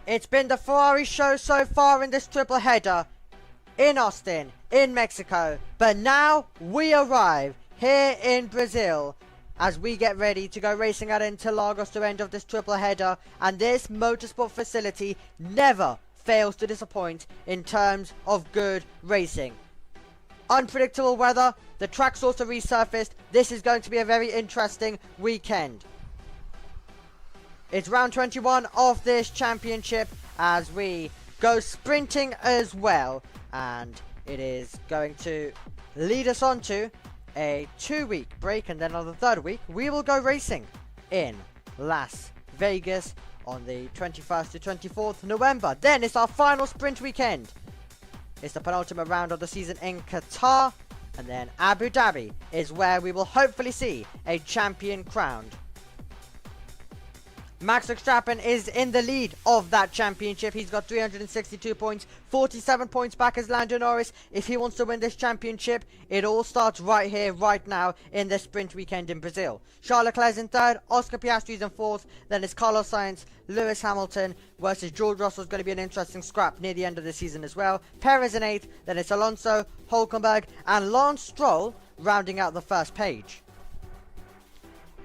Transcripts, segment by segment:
It's been the Ferrari show so far in this triple header in Austin, in Mexico, but now we arrive here in Brazil as we get ready to go racing at Interlagos to end of this triple header, and this motorsport facility never fails to disappoint in terms of good racing. Unpredictable weather, the track's also resurfaced. This is going to be a very interesting weekend. It's round 21 of this championship as we go sprinting as well, and it is going to lead us on to a 2-week break, and then on the third week we will go racing in Las Vegas on the 21st to 24th November. Then it's our final sprint weekend. It's the penultimate round of the season in Qatar, and then Abu Dhabi is where we will hopefully see a champion crowned. Max Verstappen is in the lead of that championship. He's got 362 points, 47 points back as Lando Norris. If he wants to win this championship, it all starts right here, right now, in the sprint weekend in Brazil. Charles Leclerc's in third, Oscar Piastri's in fourth, then it's Carlos Sainz, Lewis Hamilton versus George Russell is going to be an interesting scrap near the end of the season as well. Perez in eighth, then it's Alonso, Hülkenberg, and Lance Stroll rounding out the first page.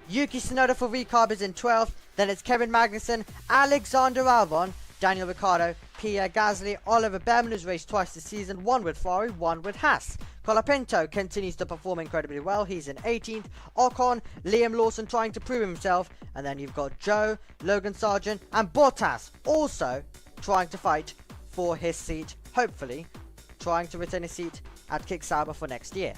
Yuki Tsunoda for Ricardo is in 12th, then it's Kevin Magnussen, Alexander Albon, Daniel Ricciardo, Pierre Gasly, Oliver Behrman, who's raced twice this season, one with Ferrari, one with Haas. Colapinto continues to perform incredibly well, he's in 18th, Ocon, Liam Lawson trying to prove himself, and then you've got Joe, Logan Sargent, and Bottas also trying to fight for his seat, hopefully trying to retain his seat at Kick Sauber for next year.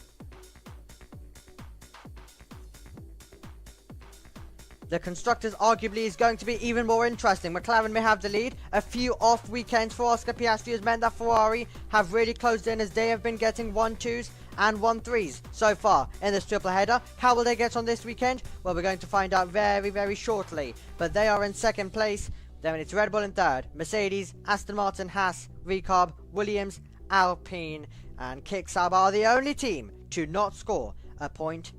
The Constructors arguably is going to be even more interesting. McLaren may have the lead. A few off weekends for Oscar Piastri has meant that Ferrari have really closed in as they have been getting 1-2s and 1-3s so far in this triple header. How will they get on this weekend? Well, we're going to find out very, very shortly. But they are in second place. Then it's Red Bull in third. Mercedes, Aston Martin, Haas, Ricardo, Williams, Alpine, and Kick Sauber are the only team to not score a point.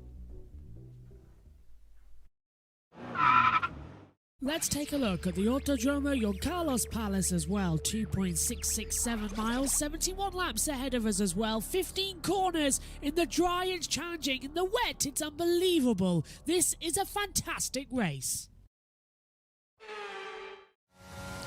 Let's take a look at the Autodromo Juan Carlos Palace as well. 2.667 miles, 71 laps ahead of us as well. 15 corners. In the dry it's challenging, in the wet it's unbelievable. This is a fantastic race.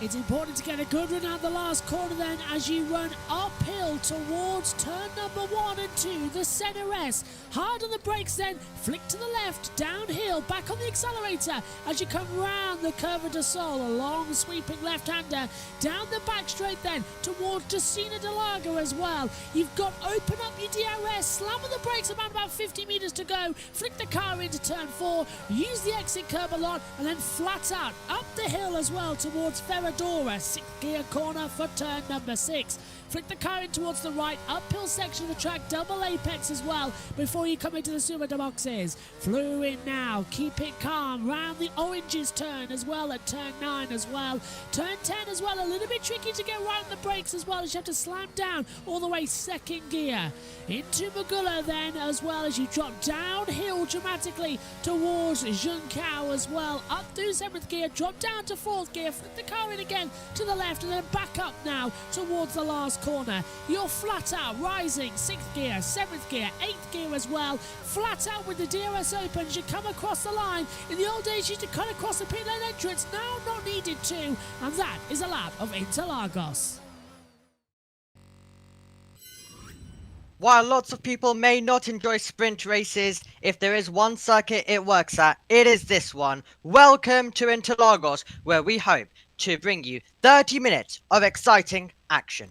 It's important to get a good run out the last corner then as you run uphill towards turn number 1 and 2, the centre S. Hard on the brakes then, flick to the left, downhill, back on the accelerator as you come round the Curva de Sol, a long sweeping left-hander, down the back straight then towards Ticino de Lago as well. You've got open up your DRS, slam on the brakes about 50 metres to go, flick the car into turn 4, use the exit curb a lot, and then flat out up the hill as well towards Ferradura, 6th gear corner for turn number 6. Flick the car in towards the right, uphill section of the track, double apex as well before you come into the Super boxes. Flew in now, keep it calm, round the oranges turn as well at turn 9 as well. Turn 10 as well, a little bit tricky to get right on the brakes as well as you have to slam down all the way 2nd gear. Into Magula then as well as you drop downhill dramatically towards Juncao as well. Up through 7th gear, drop down to 4th gear, flick the car in again to the left and then back up now towards the last corner. You're flat out rising 6th gear, 7th gear, 8th gear as well. Flat out with the DRS open as you come across the line. In the old days you used to cut across the pit lane entrance, now not needed to, and that is a lap of Interlagos. While lots of people may not enjoy sprint races, if there is one circuit it works at, it is this one. Welcome to Interlagos, where we hope to bring you 30 minutes of exciting action.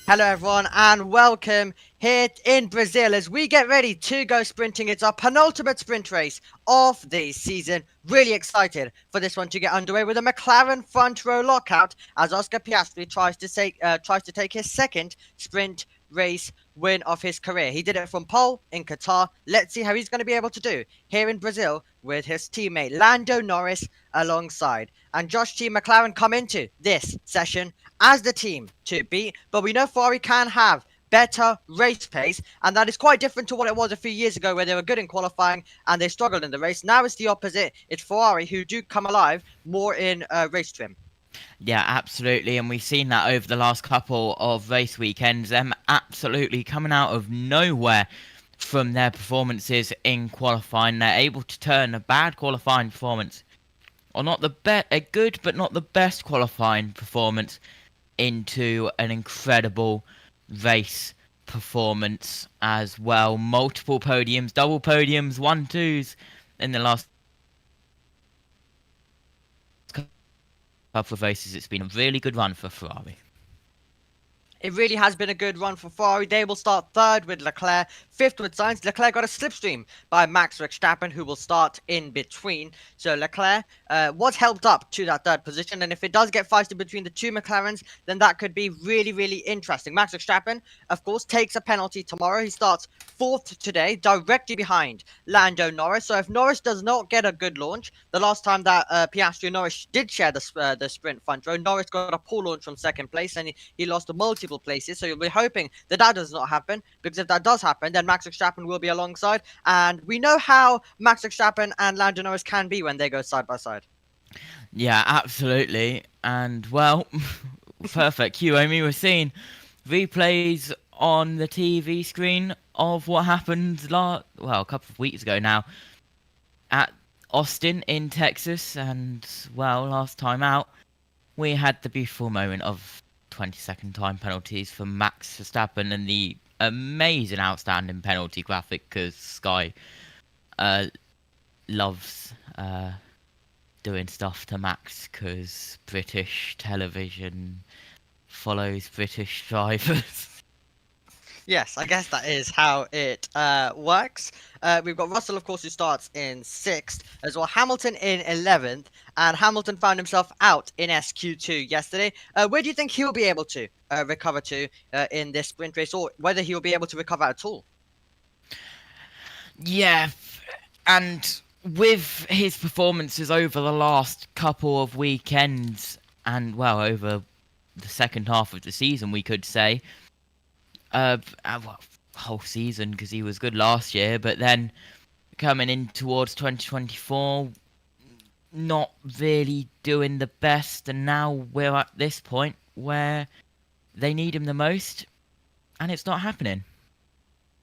Hello everyone and welcome here in Brazil as we get ready to go sprinting. It's our penultimate sprint race of the season. Really excited for this one to get underway with a McLaren front row lockout as Oscar Piastri tries to take his second sprint race win of his career. He did it from pole in Qatar. Let's see how he's going to be able to do here in Brazil with his teammate Lando Norris alongside. And Josh Team McLaren come into this session as the team to beat, but we know Ferrari can have better race pace, and that is quite different to what it was a few years ago where they were good in qualifying and they struggled in the race. Now it's the opposite. It's Ferrari who do come alive more in race trim. Yeah, absolutely, and we've seen that over the last couple of race weekends, them absolutely coming out of nowhere from their performances in qualifying. They're able to turn a bad qualifying performance, or not a good but not the best qualifying performance, into an incredible race performance as well. Multiple podiums, double podiums, 1-2s in the last couple of races. It's been a really good run for Ferrari. It really has been a good run for Ferrari. They will start third with Leclerc, fifth with Sainz. Leclerc got a slipstream by Max Verstappen, who will start in between. So Leclerc was helped up to that third position, and if it does get feisty between the two McLarens, then that could be really, really interesting. Max Verstappen, of course, takes a penalty tomorrow. He starts fourth today, directly behind Lando Norris. So if Norris does not get a good launch, the last time that Piastri and Norris did share the sprint front row, Norris got a poor launch from second place, and he lost a multiple places, so you'll be hoping that that does not happen, because if that does happen, then Max Verstappen will be alongside, and we know how Max Verstappen and Lando Norris can be when they go side by side. Yeah, absolutely, and well, perfect cue. I mean, we're seeing replays on the TV screen of what happened a couple of weeks ago now at Austin in Texas, and well, last time out we had the beautiful moment of 20-second time penalties for Max Verstappen and the amazing, outstanding penalty graphic, because Sky loves doing stuff to Max, because British television follows British drivers. Yes, I guess that is how it works. We've got Russell, of course, who starts in 6th, as well Hamilton in 11th, and Hamilton found himself out in SQ2 yesterday. Where do you think he'll be able to recover to in this sprint race, or whether he'll be able to recover at all? Yeah, and with his performances over the last couple of weekends, and well, over the second half of the season, we could say, whole season, because he was good last year, but then coming in towards 2024, not really doing the best, and now we're at this point where they need him the most, and it's not happening.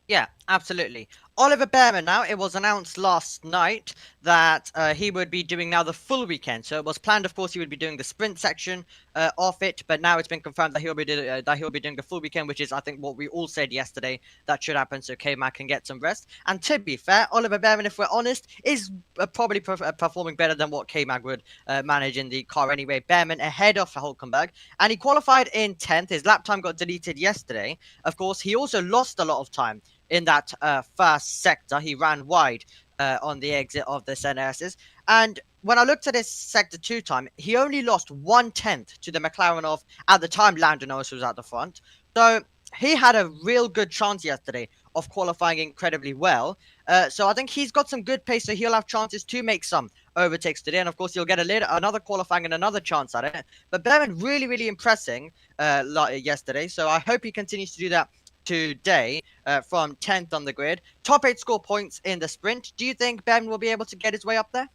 Yeah, absolutely. Oliver Behrman now, it was announced last night that he would be doing now the full weekend. So it was planned, of course, he would be doing the sprint section of it, but now it's been confirmed that he'll be doing the full weekend, which is, I think, what we all said yesterday that should happen, so K-Mag can get some rest. And to be fair, Oliver Behrman, if we're honest, is probably performing better than what K-Mag would manage in the car anyway. Behrman ahead of Hulkenberg, and he qualified in 10th. His lap time got deleted yesterday. Of course, he also lost a lot of time in that first sector. He ran wide on the exit of the CNRSs. And when I looked at his sector 2 time, he only lost 1/10 to the McLaren of, at the time, Lando Norris was at the front. So he had a real good chance yesterday of qualifying incredibly well. So I think he's got some good pace, so he'll have chances to make some overtakes today. And of course, he'll get another qualifying and another chance at it. But Behrman really, really impressing yesterday. So I hope he continues to do that today from 10th on the grid. Top 8 score points in the sprint. Do you think Behrman will be able to get his way up there?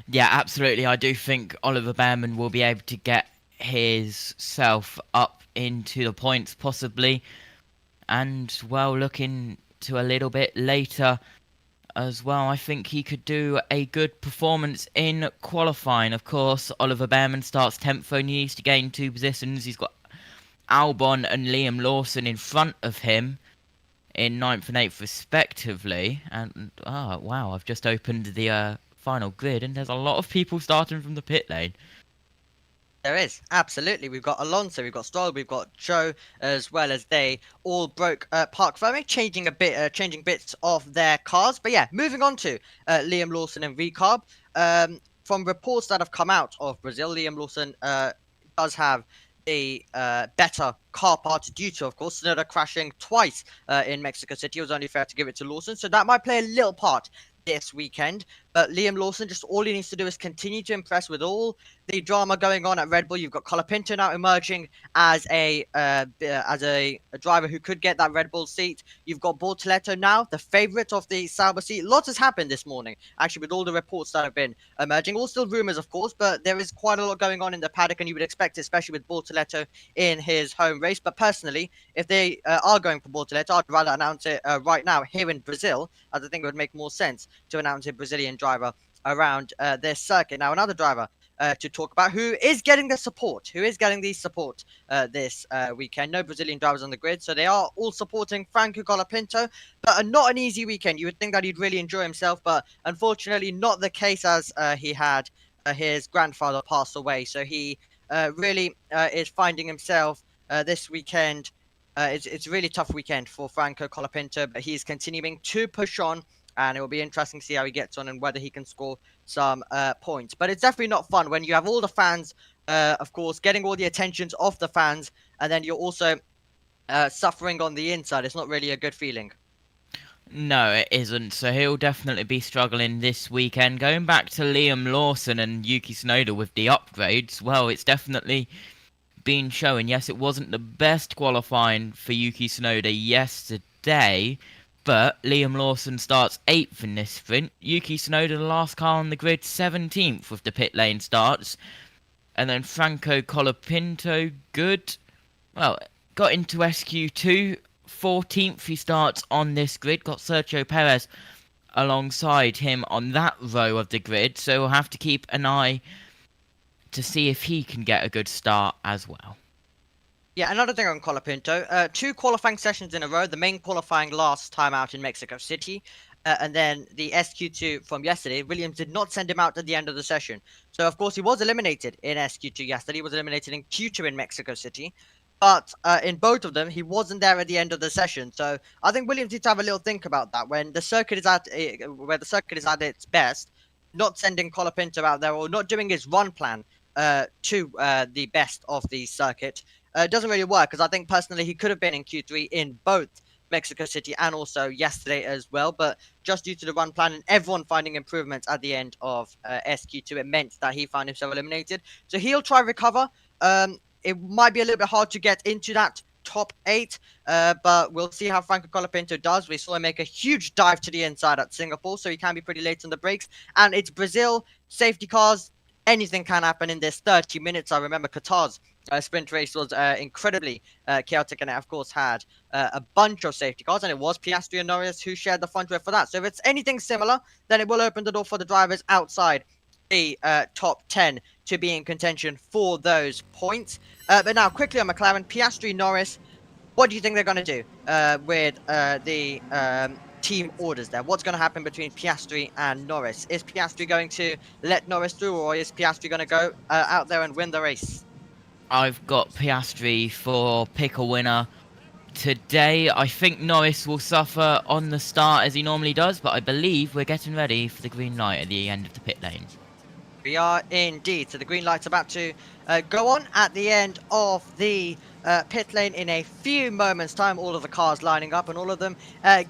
Yeah, absolutely. I do think Oliver Behrman will be able to get himself up into the points, possibly. And, well, looking to a little bit later as well, I think he could do a good performance in qualifying. Of course, Oliver Behrman starts 10th, so he needs to gain 2 positions. He's got Albon and Liam Lawson in front of him in 9th and 8th respectively. And wow, I've just opened the final grid, and there's a lot of people starting from the pit lane. There is, absolutely. We've got Alonso, we've got Stroll, we've got Joe, as well as they all broke park firming, changing bits of their cars. But yeah, moving on to Liam Lawson and Ricarb. From reports that have come out of Brazil, Liam Lawson does have a better car part due to, of course, Tsunoda crashing twice in Mexico City. It was only fair to give it to Lawson, so that might play a little part this weekend. But Liam Lawson, just all he needs to do is continue to impress with all the drama going on at Red Bull. You've got Colapinto now emerging as a driver who could get that Red Bull seat. You've got Bortoleto now, the favourite of the Sauber seat. Lots has happened this morning, actually, with all the reports that have been emerging. All still rumours, of course, but there is quite a lot going on in the paddock, and you would expect it, especially with Bortoleto in his home race. But personally, if they are going for Bortoleto, I'd rather announce it right now here in Brazil, as I think it would make more sense to announce a Brazilian driver around this circuit. Now, another driver to talk about who is getting the support, this weekend. No Brazilian drivers on the grid, so they are all supporting Franco Colapinto, but not an easy weekend. You would think that he'd really enjoy himself, but unfortunately not the case, as he had his grandfather pass away. So he really is finding himself this weekend. It's a really tough weekend for Franco Colapinto, but he's continuing to push on, and it will be interesting to see how he gets on and whether he can score some points. But it's definitely not fun when you have all the fans, of course, getting all the attentions of the fans, and then you're also suffering on the inside. It's not really a good feeling. No, it isn't. So he'll definitely be struggling this weekend. Going back to Liam Lawson and Yuki Tsunoda with the upgrades, well, it's definitely been showing. Yes, it wasn't the best qualifying for Yuki Tsunoda yesterday, but Liam Lawson starts 8th in this sprint. Yuki Tsunoda, the last car on the grid, 17th with the pit lane starts. And then Franco Colapinto, good. Well, got into SQ2, 14th he starts on this grid. Got Sergio Perez alongside him on that row of the grid. So we'll have to keep an eye to see if he can get a good start as well. Yeah, another thing on Colapinto, 2 qualifying sessions in a row, the main qualifying last time out in Mexico City, and then the SQ2 from yesterday. Williams did not send him out at the end of the session. So, of course, he was eliminated in SQ2 yesterday. He was eliminated in Q2 in Mexico City. But in both of them, he wasn't there at the end of the session. So I think Williams needs to have a little think about that. When the circuit is at its best, not sending Colapinto out there or not doing his run plan to the best of the circuit doesn't really work, because I think personally he could have been in Q3 in both Mexico City and also yesterday as well, but just due to the run plan and everyone finding improvements at the end of SQ2, it meant that he found himself eliminated. So he'll try recover. It might be a little bit hard to get into that top 8, but we'll see how Franco Colapinto does. We saw him make a huge dive to the inside at Singapore, so he can be pretty late on the brakes, and it's Brazil, safety cars. Anything can happen in this 30 minutes. I remember Qatar's sprint race was incredibly chaotic, and it, of course, had a bunch of safety cars, and it was Piastri and Norris who shared the front row for that. So if it's anything similar, then it will open the door for the drivers outside the top 10 to be in contention for those points. But now, quickly on McLaren, Piastri, Norris, what do you think they're going to do with the team orders there? What's going to happen between Piastri and Norris? Is Piastri going to let Norris through, or is Piastri going to go out there and win the race? I've got Piastri for pick a winner today. I think Norris will suffer on the start as he normally does, but I believe we're getting ready for the green light at the end of the pit lane. We are indeed. So the green light's about to go on at the end of the pit lane in a few moments' time. All of the cars lining up and all of them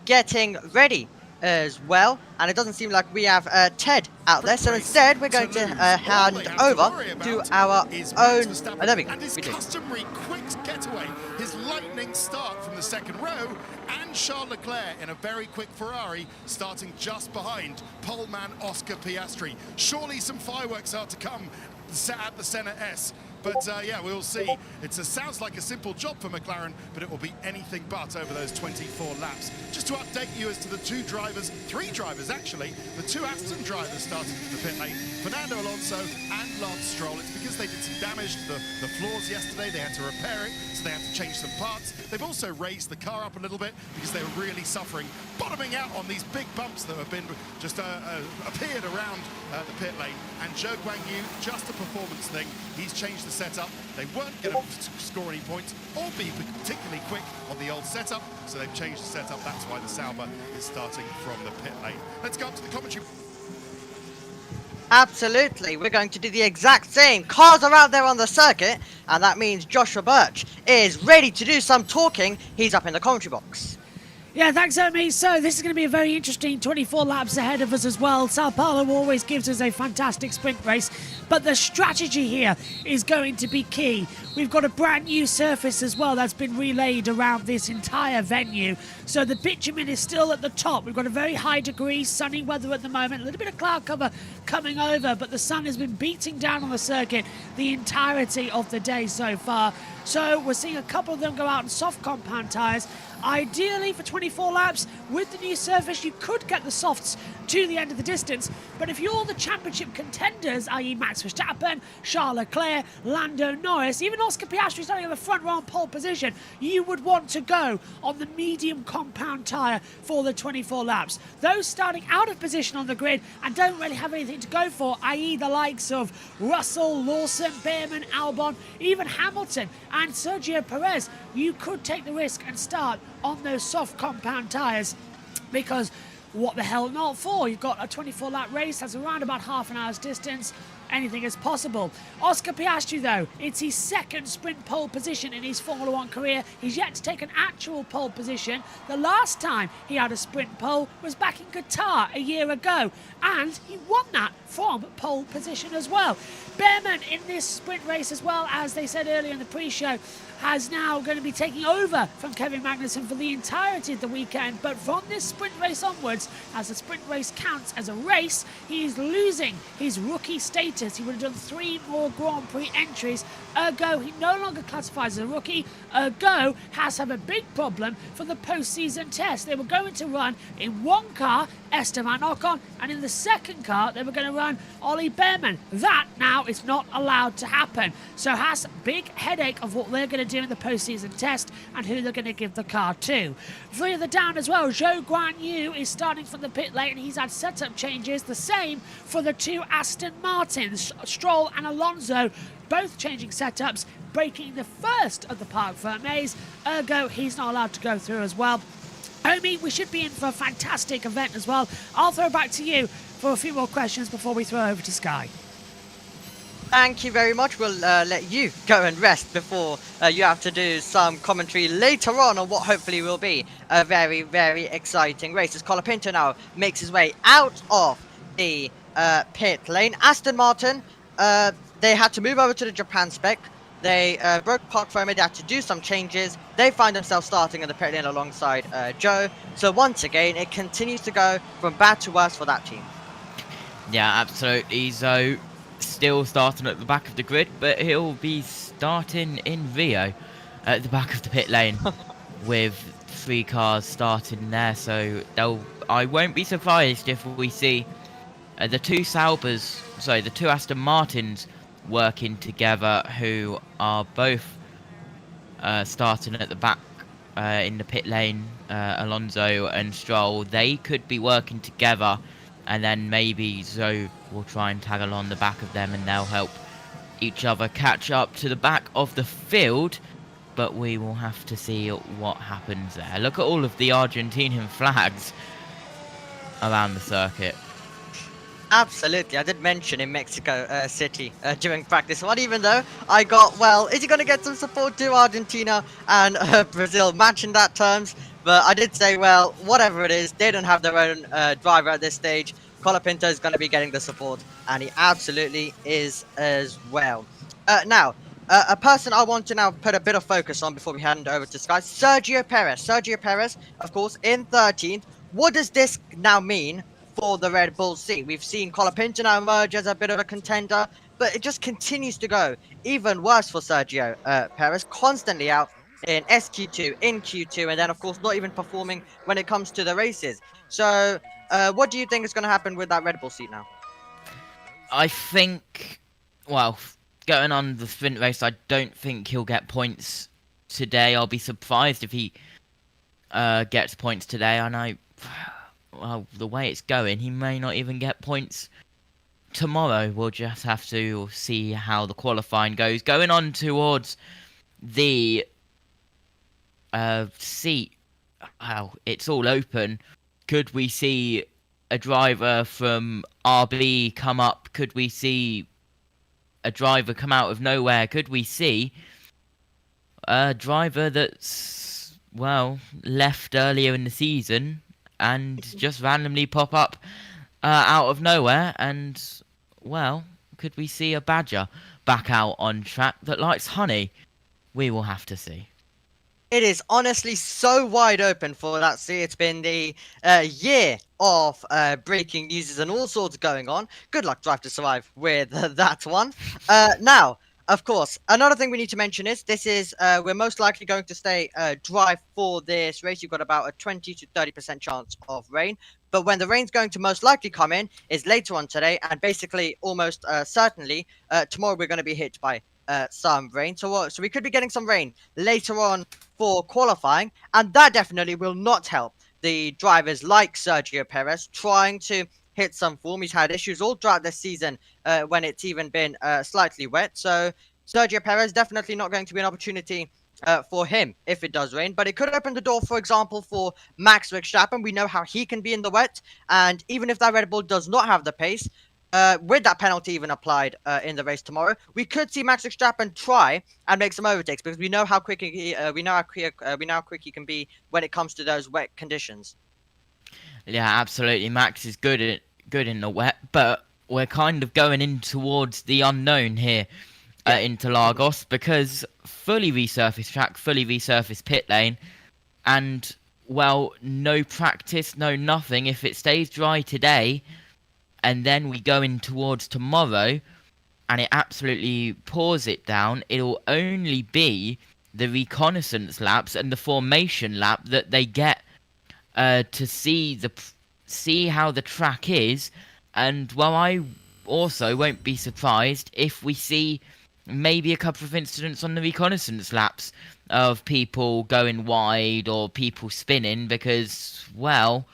getting ready as well. And it doesn't seem like we have Ted out there. So instead, we're going to hand over to our own... Oh, there we go. And his customary quick getaway, his lightning start from the second row, and Charles Leclerc in a very quick Ferrari starting just behind poleman Oscar Piastri. Surely some fireworks are to come at the Senna S. But yeah, we'll see. It sounds like a simple job for McLaren, but it will be anything but over those 24 laps. Just to update you as to the 3 drivers actually, the 2 Aston drivers starting from the pit lane, Fernando Alonso and Lance Stroll. It's because they did some damage to the floors yesterday. They had to repair it, so they had to change some parts. They've also raised the car up a little bit because they were really suffering, bottoming out on these big bumps that have been just appeared around the pit lane. And Zhou Guanyu, just a performance thing. He's changed the the setup. They weren't going to score any points or be particularly quick on the old setup, so they've changed the setup. That's why the Sauber is starting from the pit lane. Let's go up to the commentary. Absolutely, we're going to do the exact same. Cars are out there on the circuit, and that means Joshua Birch is ready to do some talking. He's up in the commentary box. Yeah, thanks, Omi. So this is going to be a very interesting 24 laps ahead of us as well. Sao Paulo always gives us a fantastic sprint race, but the strategy here is going to be key. We've got a brand new surface as well that's been relayed around this entire venue. So the bitumen is still at the top. We've got a very high degree, sunny weather at the moment, a little bit of cloud cover coming over, but the sun has been beating down on the circuit the entirety of the day so far. So we're seeing a couple of them go out in soft compound tyres. Ideally for 24 laps, with the new surface, you could get the softs to the end of the distance. But if you're the championship contenders, i.e. Max Verstappen, Charles Leclerc, Lando Norris, even Oscar Piastri starting in the front row on pole position, you would want to go on the medium compound tyre for the 24 laps. Those starting out of position on the grid and don't really have anything to go for, i.e. the likes of Russell, Lawson, Behrman, Albon, even Hamilton and Sergio Perez, you could take the risk and start on those soft compound tyres, because what the hell not for? You've got a 24 lap race that's around about half an hour's distance. Anything is possible. Oscar Piastri, though, it's his second sprint pole position in his Formula 1 career. He's yet to take an actual pole position. The last time he had a sprint pole was back in Qatar a year ago, and he won that from pole position as well. Behrman in this sprint race, as well, as they said earlier in the pre-show, has now going to be taking over from Kevin Magnussen for the entirety of the weekend. But from this sprint race onwards, as the sprint race counts as a race, he is losing his rookie status. He would have done 3 more Grand Prix entries. Ergo, he no longer classifies as a rookie. Ergo, has to have a big problem for the post-season test. They were going to run in one car, Esteban Ocon, and in the second car, they were going to run Ollie Behrman. That now is not allowed to happen. So has a big headache of what they're going to do in the post-season test and who they're going to give the car to. Further down as well, Zhou Guan Yu is starting from the pit lane. He's had setup changes, the same for the 2 Aston Martins, Stroll and Alonso, both changing setups, breaking the first of the Parc Fermés. Ergo, he's not allowed to go through as well. Omi, we should be in for a fantastic event as well. I'll throw it back to you for a few more questions before we throw over to Sky. Thank you very much. We'll let you go and rest before you have to do some commentary later on what hopefully will be a very, very exciting race. As Colapinto now makes his way out of the pit lane. Aston Martin, they had to move over to the Japan spec. They broke Parc Fermé. They had to do some changes. They find themselves starting in the pit lane alongside Joe. So once again, it continues to go from bad to worse for that team. Yeah, absolutely. So still starting at the back of the grid, but he'll be starting in Rio at the back of the pit lane with 3 cars starting there. So I won't be surprised if we see the 2 Saubers, sorry, the 2 Aston Martins working together, who are both starting at the back in the pit lane. Alonso and Stroll, they could be working together, and then maybe Zoe will try and tag along the back of them, and they'll help each other catch up to the back of the field. But we will have to see what happens there. Look at all of the Argentinian flags around the circuit. Absolutely, I did mention in Mexico City during practice one, even though I got, well, is he going to get some support to Argentina and Brazil matching that terms? But I did say, well, whatever it is, they don't have their own driver at this stage. Colapinto is going to be getting the support, and he absolutely is as well. Now, a person I want to now put a bit of focus on before we hand over to Sky, Sergio Perez. Sergio Perez, of course, in 13th. What does this now mean for the Red Bull seat? We've seen Colapinto now emerge as a bit of a contender, but it just continues to go even worse for Sergio Perez, constantly out in SQ2, in Q2, and then of course not even performing when it comes to the races. So what do you think is going to happen with that Red Bull seat now? I think, well, going on the sprint race, I don't think he'll get points today. I'll be surprised if he gets points today, and well, the way it's going, he may not even get points tomorrow we'll just have to see how the qualifying goes. Going on towards the seat, wow, it's all open. Could we see a driver from RB come up? Could we see a driver come out of nowhere? Could we see a driver that's, well, left earlier in the season and just randomly pop up out of nowhere? And, well, could we see a Badger back out on track that likes honey? We will have to see. It is honestly so wide open for that. See, it's been the year of breaking news and all sorts going on. Good luck, Drive to Survive, with that one. Now, of course, another thing we need to mention is this is we're most likely going to stay dry for this race. You've got about a 20 to 30% chance of rain. But when the rain's going to most likely come in is later on today, and basically almost certainly tomorrow we're going to be hit by some rain. So we could be getting some rain later on for qualifying, and that definitely will not help the drivers like Sergio Perez trying to hit some form. He's had issues all throughout this season when it's even been slightly wet. So Sergio Perez definitely not going to be an opportunity for him if it does rain, but it could open the door, for example, for Max Verstappen. We know how he can be in the wet, and even if that Red Bull does not have the pace, with that penalty even applied in the race tomorrow, we could see Max Verstappen try and make some overtakes, because we know how quick we know how quick he can be when it comes to those wet conditions. Yeah, absolutely. Max is good in the wet, but we're kind of going in towards the unknown here into Lagos, because fully resurfaced track, fully resurfaced pit lane, and, well, no practice, no nothing. If it stays dry today, and then we go in towards tomorrow, and it absolutely pours it down, it'll only be the reconnaissance laps and the formation lap that they get to see how the track is. And, well, I also won't be surprised if we see maybe a couple of incidents on the reconnaissance laps of people going wide or people spinning, because, well,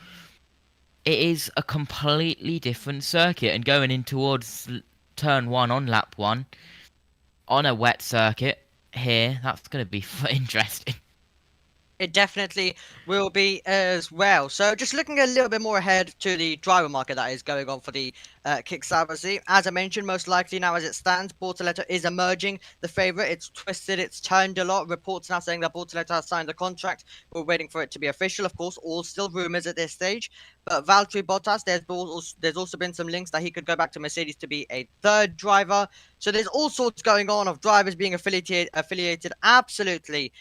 it is a completely different circuit, and going in towards turn 1 on lap 1 on a wet circuit here, that's going to be interesting. It definitely will be as well. So just looking a little bit more ahead to the driver market that is going on for the Kick-Sauber. As I mentioned, most likely now as it stands, Bortoleto is emerging the favourite. It's twisted, it's turned a lot. Reports now saying that Bortoleto has signed the contract. We're waiting for it to be official. Of course, all still rumours at this stage. But Valtteri Bottas, there's also been some links that he could go back to Mercedes to be a third driver. So there's all sorts going on of drivers being affiliated absolutely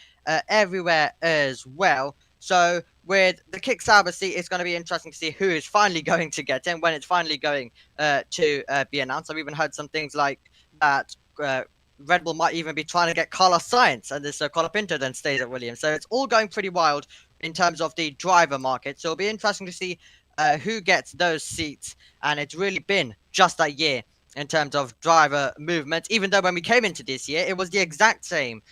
everywhere as well. So with the Kick-Sauber seat, it's going to be interesting to see who is finally going to get in, when it's finally going to be announced. I've even heard some things like that Red Bull might even be trying to get Carlos Sainz, and this Colapinto then stays at Williams. So it's all going pretty wild in terms of the driver market. So it'll be interesting to see who gets those seats. And it's really been just a year in terms of driver movement, even though when we came into this year, it was the exact same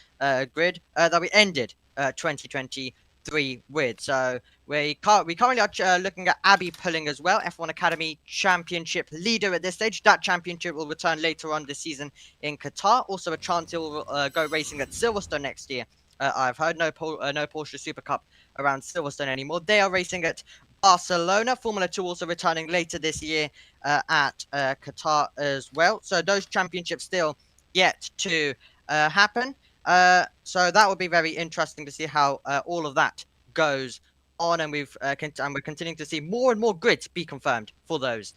grid that we ended 2023 with. So we currently are looking at Abby Pulling as well, F1 Academy Championship leader at this stage. That championship will return later on this season in Qatar. Also a chance he will go racing at Silverstone next year. I've heard no Porsche Super Cup around Silverstone anymore. They are racing at Barcelona. Formula 2 also returning later this year at Qatar as well. So those championships still yet to happen. So that will be very interesting to see how all of that goes on, and we're continuing to see more and more grids be confirmed for those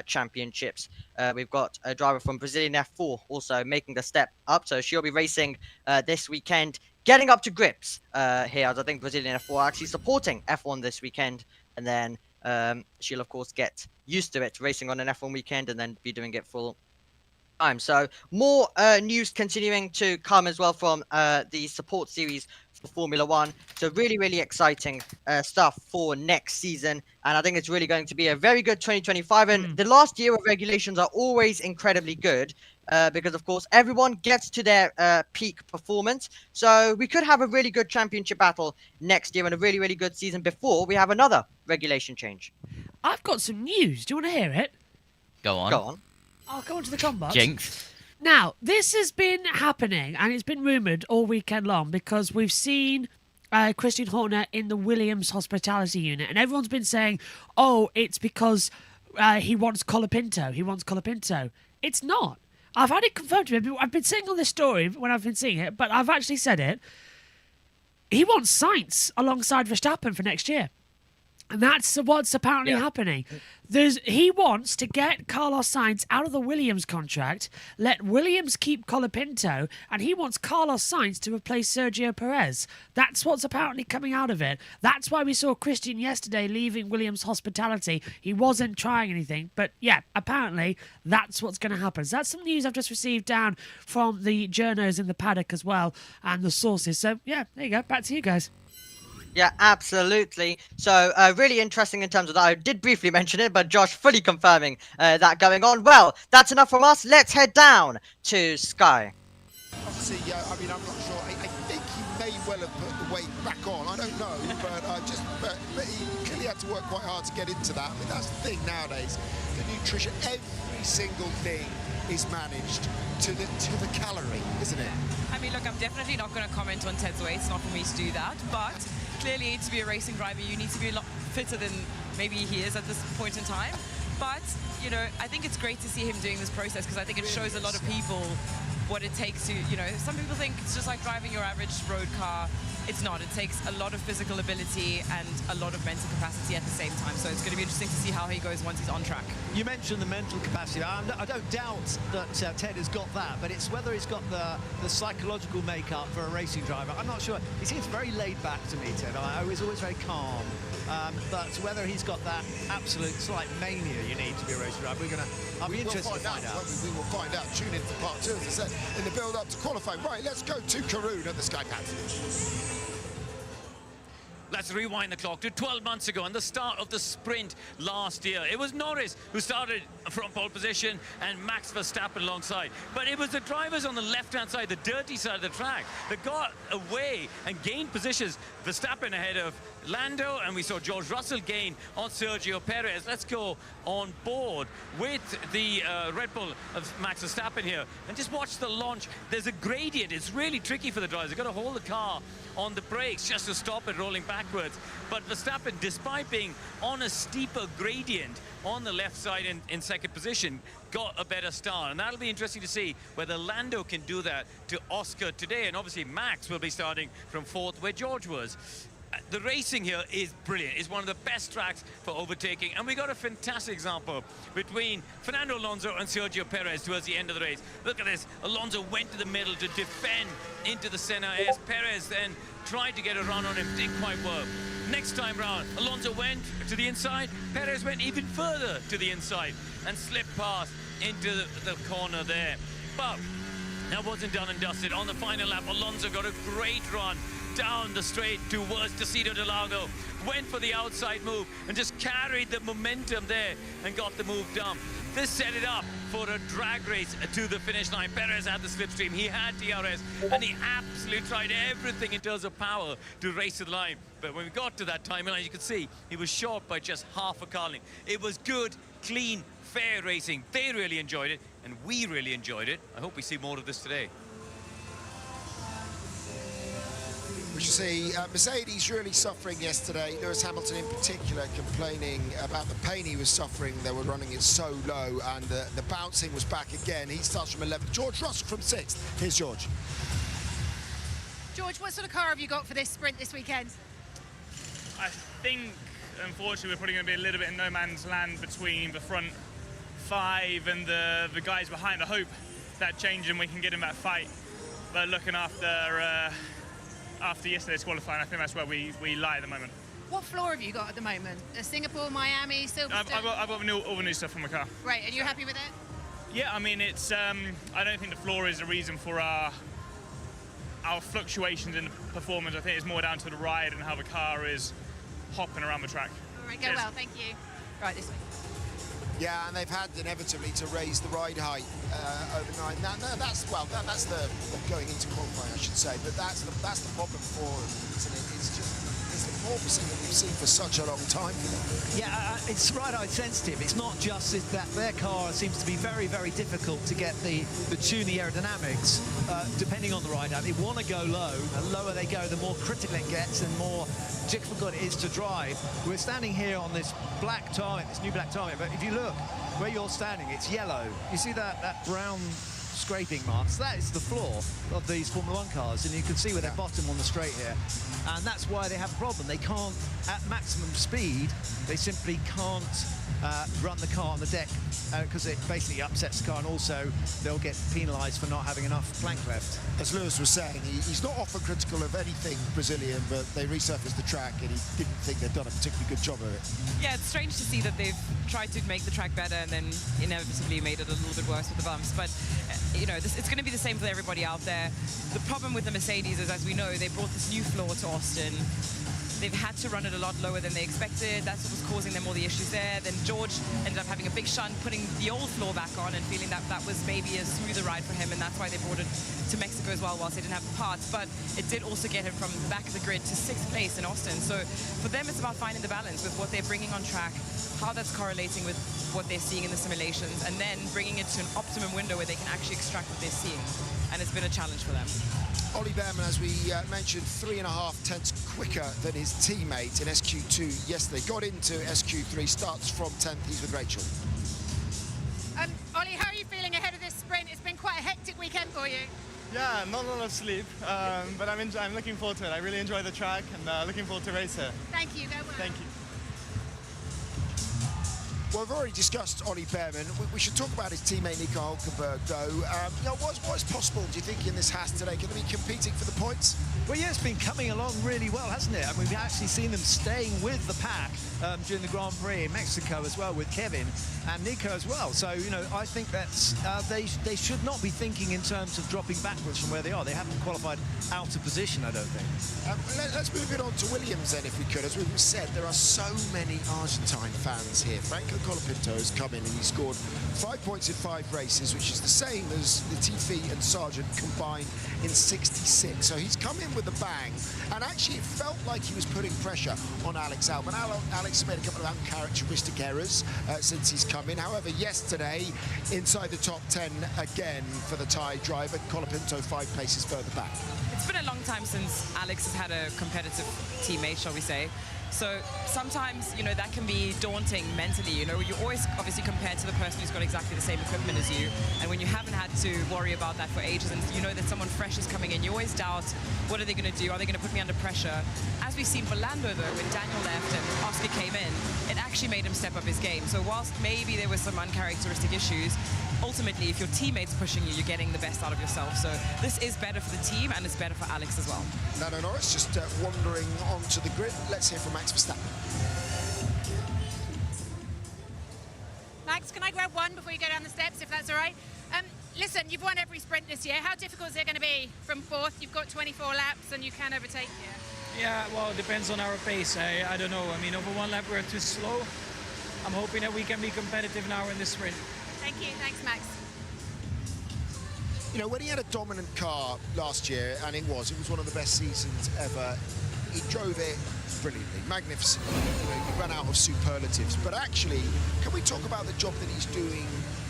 championships. We've got a driver from Brazilian F4 also making the step up, so she'll be racing this weekend, getting up to grips here, as I think Brazilian F4 are actually supporting F1 this weekend, and then she'll of course get used to it, racing on an F1 weekend and then be doing it full time. So more news continuing to come as well from the support series for Formula 1. So really exciting stuff for next season, and I think it's really going to be a very good 2025. And the last year of regulations are always incredibly good because of course everyone gets to their peak performance. So we could have a really good championship battle next year and a really good season before we have another regulation change. I've got some news. Do you want to hear it? Go on. Go on. I'll come on to the combat. Jinx. Now, this has been happening, and it's been rumoured all weekend long, because we've seen Christian Horner in the Williams hospitality unit, and everyone's been saying, oh, it's because he wants Colapinto. He wants Colapinto. It's not. I've had it confirmed to me. I've been saying on this story when I've been seeing it, but I've actually said it. He wants Sainz alongside Verstappen for next year. And that's what's apparently happening. He wants to get Carlos Sainz out of the Williams contract, let Williams keep Colapinto, and he wants Carlos Sainz to replace Sergio Perez. That's what's apparently coming out of it. That's why we saw Christian yesterday leaving Williams hospitality. He wasn't trying anything, but yeah, apparently that's what's going to happen. So that's some news I've just received down from the journos in the paddock as well, and the sources. So yeah, there you go. Back to you guys. Yeah, absolutely. So, really interesting in terms of that. I did briefly mention it, but Josh fully confirming that going on. Well, that's enough from us. Let's head down to Sky. Obviously, I mean, I'm not sure. I think he may well have put the weight back on. I don't know, but he clearly had to work quite hard to get into that. I mean, that's the thing nowadays. The nutrition, every single thing is managed to the calorie, isn't it? I mean, look, I'm definitely not going to comment on Ted's weight. It's not for me to do that, but clearly to be a racing driver, you need to be a lot fitter than maybe he is at this point in time. But, you know, I think it's great to see him doing this process, because I think it shows a lot of people what it takes to, you know, some people think it's just like driving your average road car. It's not. It takes a lot of physical ability and a lot of mental capacity at the same time. So it's going to be interesting to see how he goes once he's on track. You mentioned the mental capacity. I don't doubt that Ted has got that, but it's whether he's got the psychological makeup for a racing driver. I'm not sure. He seems very laid back to me, Ted. He's always very calm. But whether he's got that absolute slight mania you need to be a racing driver, I'll be interested to find out. We will find out. Tune in for part 2, as I said, in the build-up to qualifying. Right, let's go to Karun at the Sky Pad. Let's rewind the clock to 12 months ago and the start of the sprint last year. It was Norris who started from pole position and Max Verstappen alongside. But it was the drivers on the left-hand side, the dirty side of the track, that got away and gained positions. Verstappen ahead of Lando, and we saw George Russell gain on Sergio Perez. Let's go on board with the Red Bull of Max Verstappen here and just watch the launch. There's a gradient. It's really tricky for the drivers. They've got to hold the car on the brakes just to stop it rolling backwards. But Verstappen, despite being on a steeper gradient on the left side in second position, got a better start. And that'll be interesting to see whether Lando can do that to Oscar today. And obviously Max will be starting from fourth where George was. The racing here is brilliant. It's one of the best tracks for overtaking, and we got a fantastic example between Fernando Alonso and Sergio Perez towards the end of the race. Look at this. Alonso went to the middle to defend into the center as Perez then tried to get a run on him. Didn't quite work. Next time round, Alonso went to the inside. Perez went even further to the inside and slipped past into the corner there. But that wasn't done and dusted. On the final lap, Alonso got a great run down the straight towards Tecido del Lago, went for the outside move and just carried the momentum there and got the move done. This set it up for a drag race to the finish line. Perez had the slipstream, he had DRS, and he absolutely tried everything in terms of power to race to the line. But when we got to that time, as you can see, he was short by just half a car length. It was good, clean, fair racing. They really enjoyed it, and we really enjoyed it. I hope we see more of this today. We should see Mercedes really suffering yesterday. Lewis Hamilton in particular complaining about the pain he was suffering. They were running it so low, and the bouncing was back again. He starts from 11th. George Russell from 6th. Here's George. George, what sort of car have you got for this sprint this weekend? I think, unfortunately, we're probably going to be a little bit in no man's land between the front 5 and the guys behind. I hope that changes and we can get in that fight. But looking after yesterday's qualifying, I think that's where we lie at the moment. What floor have you got at the moment? Singapore, Miami, Silverstone? I've got all the new stuff from the car. Right, and you're happy with it? Yeah, I mean, it's. I don't think the floor is the reason for our fluctuations in the performance. I think it's more down to the ride and how the car is hopping around the track. All right, go well, thank you. Right, this way. Yeah, and they've had inevitably to raise the ride height overnight. Now, that's the going into qualifying, I should say. But that's the problem for them, isn't it? It's just It's the porpoising that we've seen for such a long time for them. Yeah, it's right-eye sensitive. It's not just that their car seems to be very, very difficult to get the tune, the aerodynamics, depending on the ride out. They want to go low. The lower they go, the more critical it gets and more difficult it is to drive. We're standing here on this black tarmac, this new black tarmac, but if you look where you're standing, it's yellow. You see that brown scraping marks? That is the floor of these Formula 1 cars, and you can see with their bottom on the straight here. And that's why they have a problem. They can't, at maximum speed, they simply can't run the car on the deck because it basically upsets the car, and also they'll get penalised for not having enough plank left. As Lewis was saying, he's not often critical of anything Brazilian, but they resurfaced the track and he didn't think they'd done a particularly good job of it. Yeah, it's strange to see that they've tried to make the track better and then inevitably made it a little bit worse with the bumps. But, you know, it's going to be the same for everybody out there. The problem with the Mercedes is, as we know, they brought this new floor to Austin. They've had to run it a lot lower than they expected. That's what was causing them all the issues there. Then George ended up having a big shunt, putting the old floor back on and feeling that that was maybe a smoother ride for him, and that's why they brought it to Mexico as well, whilst they didn't have the parts. But it did also get him from the back of the grid to 6th place in Austin. So for them, it's about finding the balance with what they're bringing on track, how that's correlating with what they're seeing in the simulations, and then bringing it to an optimum window where they can actually extract what they're seeing. And it's been a challenge for them. Ollie Behrman, as we mentioned, 3.5 tenths quicker than his teammate in SQ2 yesterday. Got into SQ3, starts from 10th. He's with Rachel. Ollie, how are you feeling ahead of this sprint? It's been quite a hectic weekend for you. Yeah, not a lot of sleep, but I'm looking forward to it. I really enjoy the track and looking forward to race here. Thank you, go well. Thank you. Well, we've already discussed Ollie Behrman. We should talk about his teammate Nico Hülkenberg, though. You know, what's possible, do you think, in this Haas today? Can they be competing for the points? Well, yeah, it's been coming along really well, hasn't it? I mean, we've actually seen them staying with the pack during the Grand Prix in Mexico as well, with Kevin and Nico as well. So, you know, I think that's they should not be thinking in terms of dropping backwards from where they are. They haven't qualified out of position, I don't think. Let's move it on to Williams then, if we could. As we've said, there are so many Argentine fans here. Franco Colapinto has come in and he scored 5 points in 5 races, which is the same as Latifi and Sargent combined in 66. So he's come in with a bang, and actually it felt like he was putting pressure on Alex Albon. Alex has made a couple of uncharacteristic errors since he's come in. However, yesterday, inside the top 10 again for the Thai driver, Colapinto 5 places further back. It's been a long time since Alex has had a competitive teammate, shall we say. So sometimes, you know, that can be daunting mentally. You know, you always obviously compare to the person who's got exactly the same equipment as you. And when you haven't had to worry about that for ages and you know that someone fresh is coming in, you always doubt, what are they going to do? Are they going to put me under pressure? As we've seen for Lando, though, when Daniel left and Oscar came in, it actually made him step up his game. So whilst maybe there were some uncharacteristic issues, ultimately, if your teammate's pushing you, you're getting the best out of yourself. So this is better for the team, and it's better for Alex as well. Lando Norris just wandering onto the grid. Let's hear from Max Verstappen. Max, can I grab one before you go down the steps, if that's all right? Listen, you've won every sprint this year. How difficult is it going to be from 4th? You've got 24 laps and you can overtake here. Yeah, well, it depends on our pace. I don't know. I mean, over 1 lap we're too slow. I'm hoping that we can be competitive now in this sprint. Thank you. Thanks, Max. You know, when he had a dominant car last year, and it was one of the best seasons ever, he drove it brilliantly, magnificently. You know, he ran out of superlatives. But actually, can we talk about the job that he's doing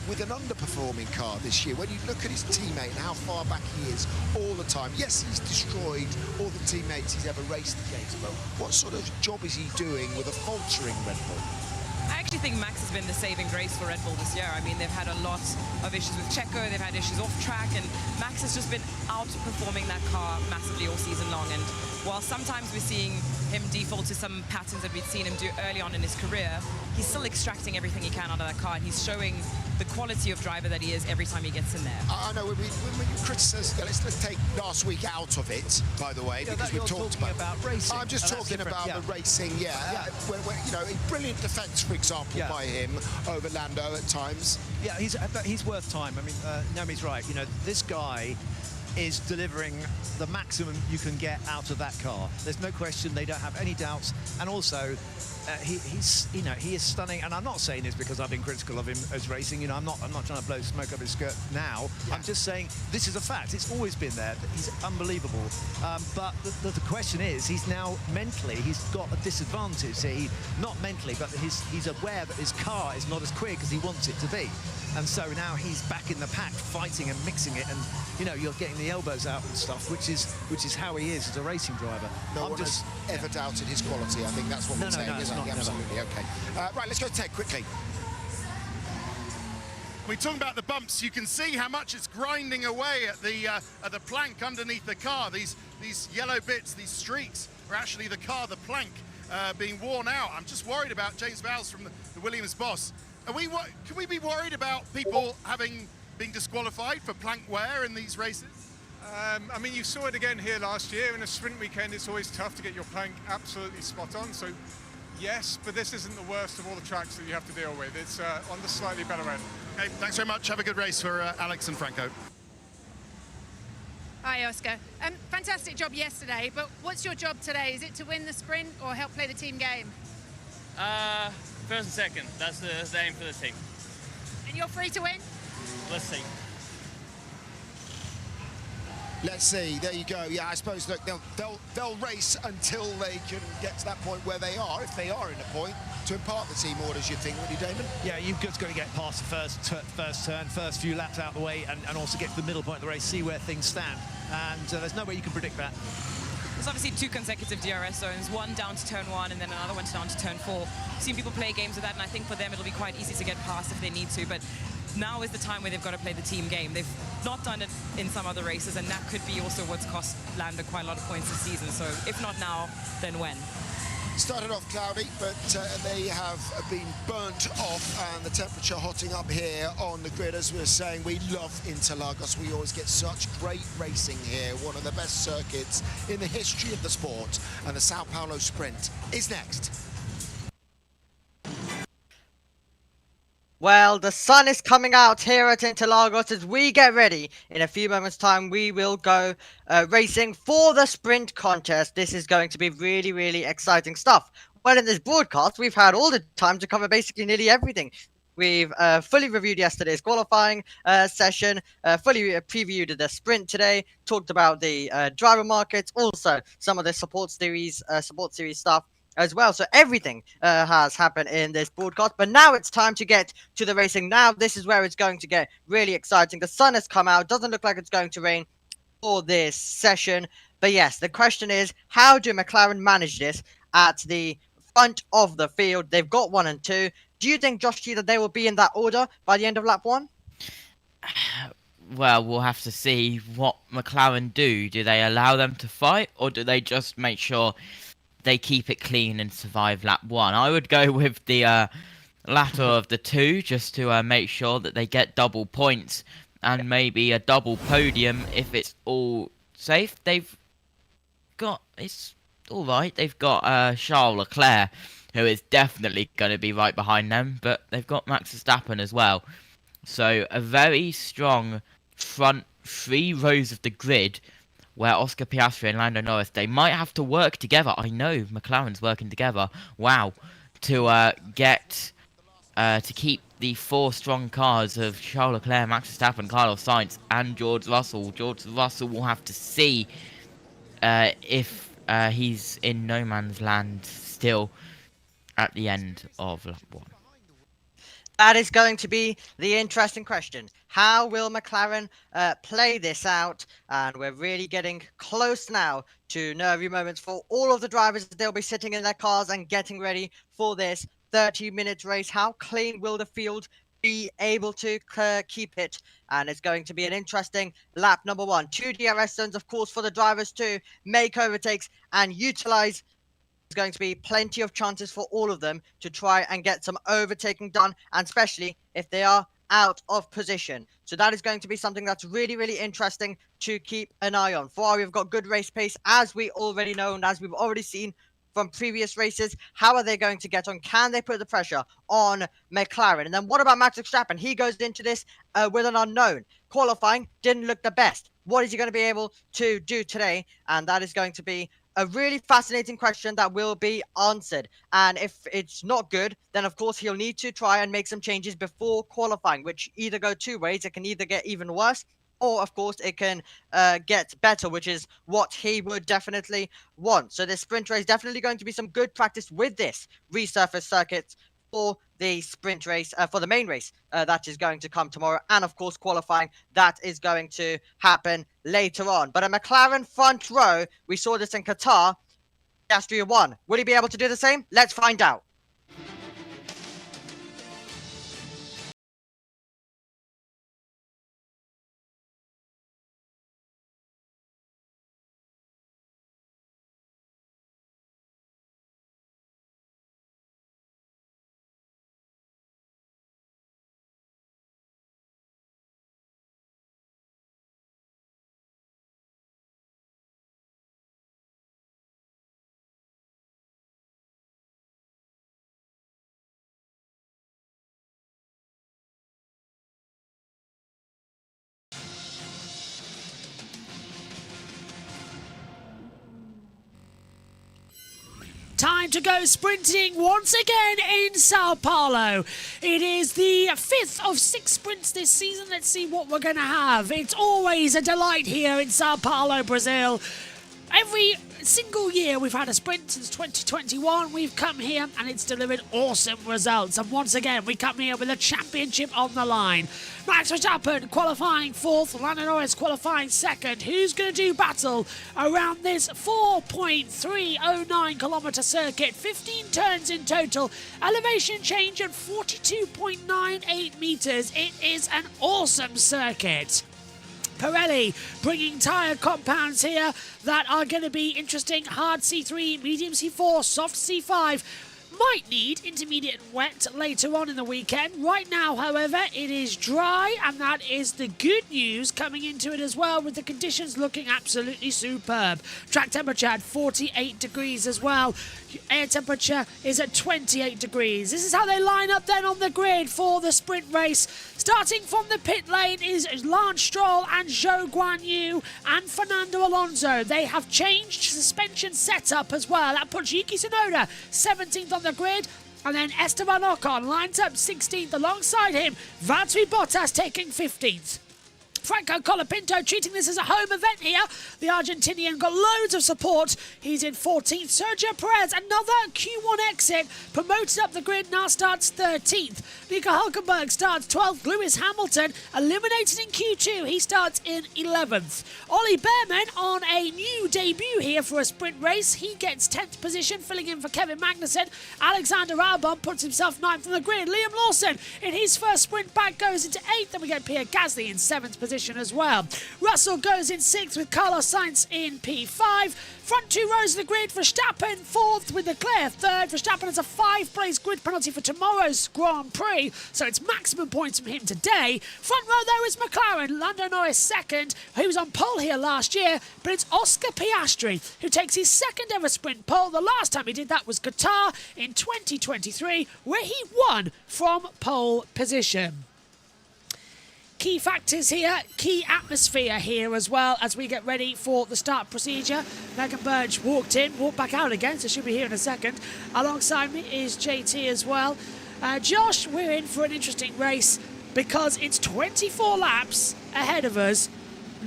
with an underperforming car this year? When you look at his teammate and how far back he is all the time. Yes, he's destroyed all the teammates he's ever raced against, but what sort of job is he doing with a faltering Red Bull? I actually think Max has been the saving grace for Red Bull this year. I mean, they've had a lot of issues with Checo, they've had issues off track, and Max has just been outperforming that car massively all season long. And while sometimes we're seeing him default to some patterns that we'd seen him do early on in his career, he's still extracting everything he can out of that car, and he's showing the quality of driver that he is every time he gets in there. I know, when you criticise, let's take last week out of it, by the way, because we've talked about racing. I'm just talking about the racing, where, you know, a brilliant defence, for example, by him over Lando at times. Yeah, he's worth time. I mean, Naomi's right. You know, this guy is delivering the maximum you can get out of that car. There's no question, they don't have any doubts. And also, he is stunning. And I'm not saying this because I've been critical of him as racing. You know, I'm not trying to blow smoke up his skirt now. Yeah. I'm just saying this is a fact. It's always been there. He's unbelievable. But the question is, he's now mentally, he's got a disadvantage. Not mentally, but he's aware that his car is not as quick as he wants it to be. And so now he's back in the pack, fighting and mixing it, and you know, you're getting the elbows out and stuff, which is how he is as a racing driver. No one has ever doubted his quality. I think that's what we're saying, isn't it? Absolutely. Okay. Right, let's go to Ted quickly. We're talking about the bumps. You can see how much it's grinding away at the plank underneath the car. These yellow bits, these streaks, are actually the car, the plank, being worn out. I'm just worried about James Vowles from the Williams boss. Can we be worried about people being disqualified for plank wear in these races? I mean, you saw it again here last year. In a sprint weekend, it's always tough to get your plank absolutely spot on. So, yes, but this isn't the worst of all the tracks that you have to deal with. It's on the slightly better end. Okay, thanks very much. Have a good race for Alex and Franco. Hi, Oscar. Fantastic job yesterday, but what's your job today? Is it to win the sprint or help play the team game? First and second. That's the aim for the team. And you're free to win? Let's see. Let's see. There you go. Yeah, I suppose look, they'll race until they can get to that point where they are, if they are in a point, to impart the team orders. You think, wouldn't you, Damon? Yeah, you've just got to get past the first turn, first few laps out of the way, and also get to the middle point of the race, see where things stand. And there's no way you can predict that. There's obviously 2 consecutive DRS zones, one down to turn 1 and then another one down to turn 4. I've seen people play games with that, and I think for them it'll be quite easy to get past if they need to, but now is the time where they've got to play the team game. They've not done it in some other races, and that could be also what's cost Lando quite a lot of points this season. So if not now, then when? Started off cloudy, but they have been burnt off, and the temperature hotting up here on the grid. As we were saying, we love Interlagos. We always get such great racing here. One of the best circuits in the history of the sport. And the Sao Paulo Sprint is next. Well, the sun is coming out here at Interlagos as we get ready. In a few moments' time, we will go racing for the sprint contest. This is going to be really, really exciting stuff. Well, in this broadcast, we've had all the time to cover basically nearly everything. We've fully reviewed yesterday's qualifying session, fully previewed the sprint today, talked about the driver markets, also some of the support series stuff as well. So everything has happened in this broadcast, but now it's time to get to the racing. Now this is where it's going to get really exciting. The sun has come out. Doesn't look like it's going to rain for this session, but yes, the question is, how do McLaren manage this at the front of the field? They've got 1 and 2. Do you think, Josh G, that they will be in that order by the end of lap 1? Well, we'll have to see what McLaren do. Do they allow them to fight, or do they just make sure they keep it clean and survive lap 1? I would go with the latter of the 2, just to make sure that they get double points and maybe a double podium if it's all safe. It's all right. They've got Charles Leclerc, who is definitely going to be right behind them, but they've got Max Verstappen as well. So a very strong front 3 rows of the grid, where Oscar Piastri and Lando Norris, they might have to work together. I know McLaren's working together. Wow. To keep the 4 strong cars of Charles Leclerc, Max Verstappen, Carlos Sainz, and George Russell. George Russell will have to see if he's in no man's land still at the end of lap 1. That is going to be the interesting question. How will McLaren play this out? And we're really getting close now to nervy moments for all of the drivers. They'll be sitting in their cars and getting ready for this 30-minute race. How clean will the field be able to keep it? And it's going to be an interesting lap number 1. 2 DRS zones, of course, for the drivers to make overtakes and utilize. There's going to be plenty of chances for all of them to try and get some overtaking done, and especially if they are out of position. So that is going to be something that's really, really interesting to keep an eye on. Ferrari have got good race pace, as we already know, and as we've already seen from previous races. How are they going to get on? Can they put the pressure on McLaren? And then what about Max Verstappen? He goes into this with an unknown. Qualifying didn't look the best. What is he going to be able to do today? And that is going to be a really fascinating question that will be answered. And if it's not good, then of course he'll need to try and make some changes before qualifying, which either go two ways. It can either get even worse, or of course it can get better, which is what he would definitely want. So this sprint race definitely going to be some good practice with this resurfaced circuit for the sprint race, for the main race that is going to come tomorrow, and of course qualifying that is going to happen later on. But a McLaren front row, we saw this in Qatar, Piastri won. Will he be able to do the same? Let's find out. Time to go sprinting once again in Sao Paulo. It is the 5th of 6 sprints this season. Let's see what we're going to have. It's always a delight here in Sao Paulo, Brazil. Every single year we've had a sprint since 2021. We've come here and it's delivered awesome results. And once again, we come here with a championship on the line. Max Verstappen qualifying 4th, Lando Norris qualifying 2nd. Who's going to do battle around this 4.309 kilometre circuit? 15 turns in total. Elevation change at 42.98 metres. It is an awesome circuit. Pirelli bringing tyre compounds here that are going to be interesting. Hard C3, medium C4, soft C5. Might need intermediate and wet later on in the weekend. Right now, however, it is dry, and that is the good news coming into it as well, with the conditions looking absolutely superb. Track temperature at 48 degrees as well. Air temperature is at 28 degrees. This is how they line up then on the grid for the sprint race. Starting from the pit lane is Lance Stroll and Zhou Guanyu and Fernando Alonso. They have changed suspension setup as well. That puts Yuki Tsunoda 17th on the grid. And then Esteban Ocon lines up 16th alongside him. Valtteri Bottas taking 15th. Franco Colapinto treating this as a home event here. The Argentinian got loads of support. He's in 14th. Sergio Perez, another Q1 exit, promoted up the grid, now starts 13th. Nico Hülkenberg starts 12th. Lewis Hamilton eliminated in Q2. He starts in 11th. Ollie Behrman on a new debut here for a sprint race. He gets 10th position, filling in for Kevin Magnussen. Alexander Albon puts himself 9th on the grid. Liam Lawson in his first sprint back goes into 8th. Then we get Pierre Gasly in 7th position as well. Russell goes in 6th with Carlos Sainz in P5. Front two rows of the grid, Verstappen 4th with Leclerc 3rd. Verstappen has a 5-place grid penalty for tomorrow's Grand Prix, so it's maximum points from him today. Front row though is McLaren, Lando Norris 2nd, who was on pole here last year, but it's Oscar Piastri who takes his 2nd ever sprint pole. The last time he did that was Qatar in 2023, where he won from pole position. Key factors here, key atmosphere here as well as we get ready for the start procedure. Megan Burge walked back out again, so she'll be here in a second. Alongside me is JT as well. Josh, we're in for an interesting race because it's 24 laps ahead of us.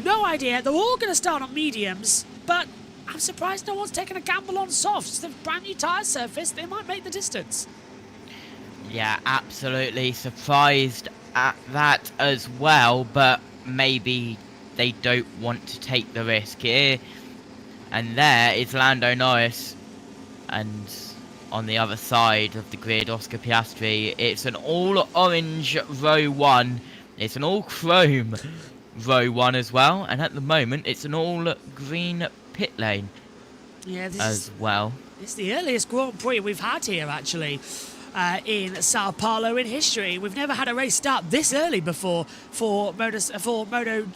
No idea, they're all going to start on mediums, but I'm surprised no one's taken a gamble on softs. The brand new tyre surface, they might make the distance. Yeah, absolutely surprised at that as well, but maybe they don't want to take the risk here. And there is Lando Norris, and on the other side of the grid, Oscar Piastri. It's an all orange row 1, it's an all chrome row 1 as well, and at the moment it's an all green pit lane well. It's the earliest Grand Prix we've had here actually. In Sao Paulo in history. We've never had a race start this early before for Formula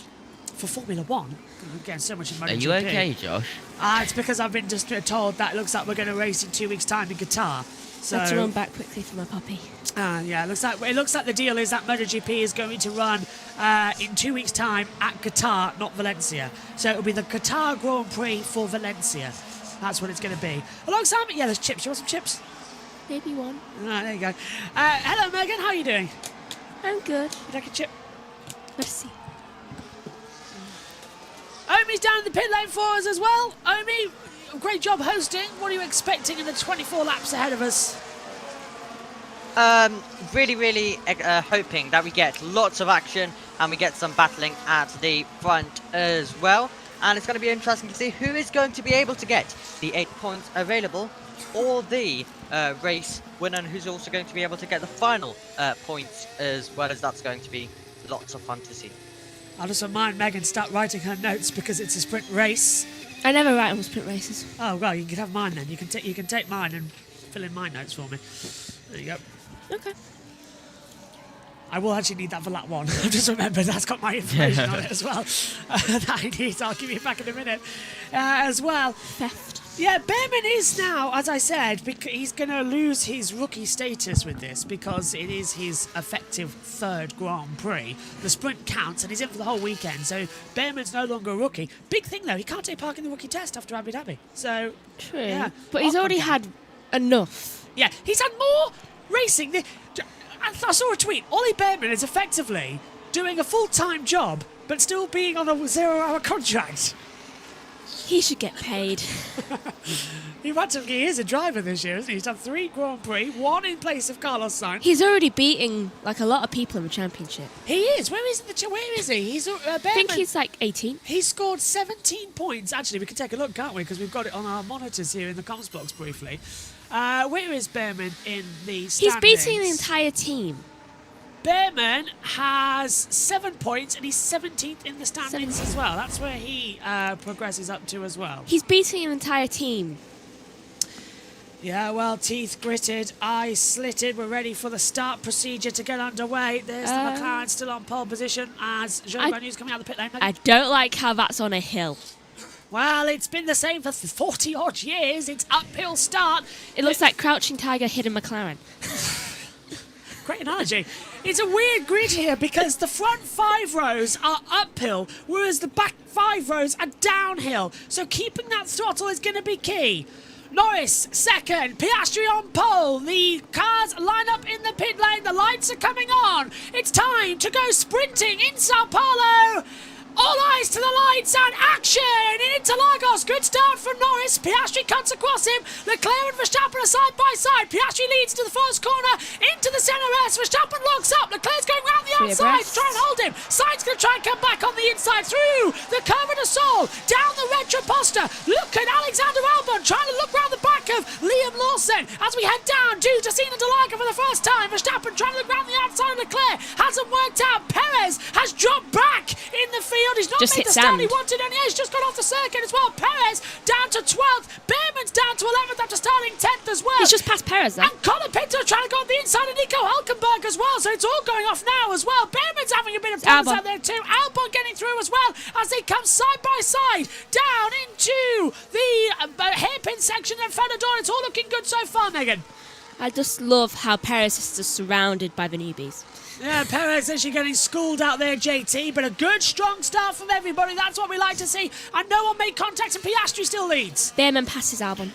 1. I'm getting so much in MotoGP. Are you okay, Josh? It's because I've been just told that it looks like we're going to race in 2 weeks' time in Qatar. So I have to run back quickly for my puppy. Yeah, it looks like the deal is that MotoGP is going to run in 2 weeks' time at Qatar, not Valencia. So it'll be the Qatar Grand Prix for Valencia. That's what it's going to be. Alongside me, yeah, there's chips. You want some chips? Maybe one. Right, there you go. Hello, Megan. How are you doing? I'm good. Would you like a chip? Merci. Omi's down in the pit lane for us as well. Omi, great job hosting. What are you expecting in the 24 laps ahead of us? Really hoping that we get lots of action and we get some battling at the front as well. And it's going to be interesting to see who is going to be able to get the 8 points available or the race winner, and who's also going to be able to get the final points as well, as that's going to be lots of fun to see. I'll just remind Megan start writing her notes because it's a sprint race. I never write on sprint races. Oh well, you can have mine then. You can take mine and fill in my notes for me. There you go. Okay. I will actually need that for lap 1. I've just remembered that's got my information on it as well. That I need. I'll give you back in a minute as well. Theft. Yeah, Behrman is now, as I said, he's going to lose his rookie status with this because it is his effective 3rd Grand Prix. The sprint counts and he's in for the whole weekend, so Behrman's no longer a rookie. Big thing though, he can't take part in the rookie test after Abu Dhabi. So, true. Yeah, but he's already had enough. Yeah, he's had more racing. I saw a tweet. Ollie Behrman is effectively doing a full-time job, but still being on a 0-hour contract. He should get paid. He is a driver this year, isn't he? He's done 3 Grand Prix, 1 in place of Carlos Sainz. He's already beating like a lot of people in the championship. He is. Where is he? He's I think he's like 18. He scored 17 points. Actually, we can take a look, can't we? Because we've got it on our monitors here in the comms box briefly. Where is Behrman in the standings? He's beating the entire team. Behrman has 7 points and he's 17th in the standings as well. That's where he progresses up to as well. He's beating an entire team. Yeah, well, teeth gritted, eyes slitted. We're ready for the start procedure to get underway. There's the McLaren still on pole position as Jean Vanier's coming out of the pit lane. I don't like how that's on a hill. Well, it's been the same for 40-odd years. It's uphill start. It looks like Crouching Tiger hidden McLaren. Great analogy. It's a weird grid here because the front 5 rows are uphill, whereas the back 5 rows are downhill. So keeping that throttle is going to be key. Norris second, Piastri on pole. The cars line up in the pit lane. The lights are coming on. It's time to go sprinting in Sao Paulo. All eyes to the lights and action in Interlagos. Good start from Norris. Piastri cuts across him. Leclerc and Verstappen are side by side. Piastri leads to the first corner into the centre S. Verstappen locks up. Leclerc's going round the outside to try and hold him. Sainz going to try and come back on the inside through the curve de Sol. Down the Red Traposta. Look at Alexander Albon trying to look round the back of Liam Lawson as we head down to Jacina Delaga for the first time. Verstappen trying to look round the outside of Leclerc. Hasn't worked out. Perez has dropped back in the field. He's not made the start he wanted, and he's just got off the circuit as well. Perez down to 12th. Behrman's down to 11th after starting 10th as well. He's just past Perez then. And Colin Pinto trying to go on the inside of Nico Hülkenberg as well, so it's all going off now as well. Behrman's having a bit of problems out there too. Albon getting through as well as they come side by side down into the hairpin section and Fenador. It's all looking good so far, Megan. I just love how Perez is just surrounded by the newbies. Yeah, Perez actually getting schooled out there, JT, but a good, strong start from everybody. That's what we like to see. And no one made contact, and Piastri still leads. Behrman passes Albon.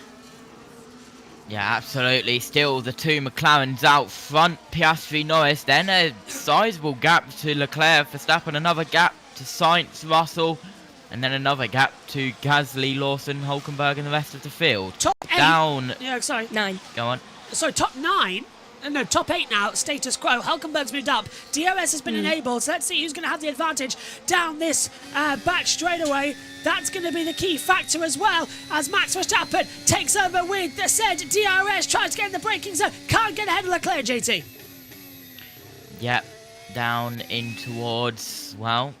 Yeah, absolutely. Still the 2 McLarens out front. Piastri, Norris. Then a sizable gap to Leclerc, Verstappen. Another gap to Sainz, Russell. And then another gap to Gasly, Lawson, Hülkenberg, and the rest of the field. Top 8. Down. Yeah, sorry. 9. Go on. So top 9. No, top 8 now, status quo. Hülkenberg's moved up. DRS has been enabled, so let's see who's going to have the advantage down this back straightaway. That's going to be the key factor as well, as Max Verstappen takes over with the said DRS, tries to get in the braking zone, can't get ahead of Leclerc, JT. Yep, down in towards, well,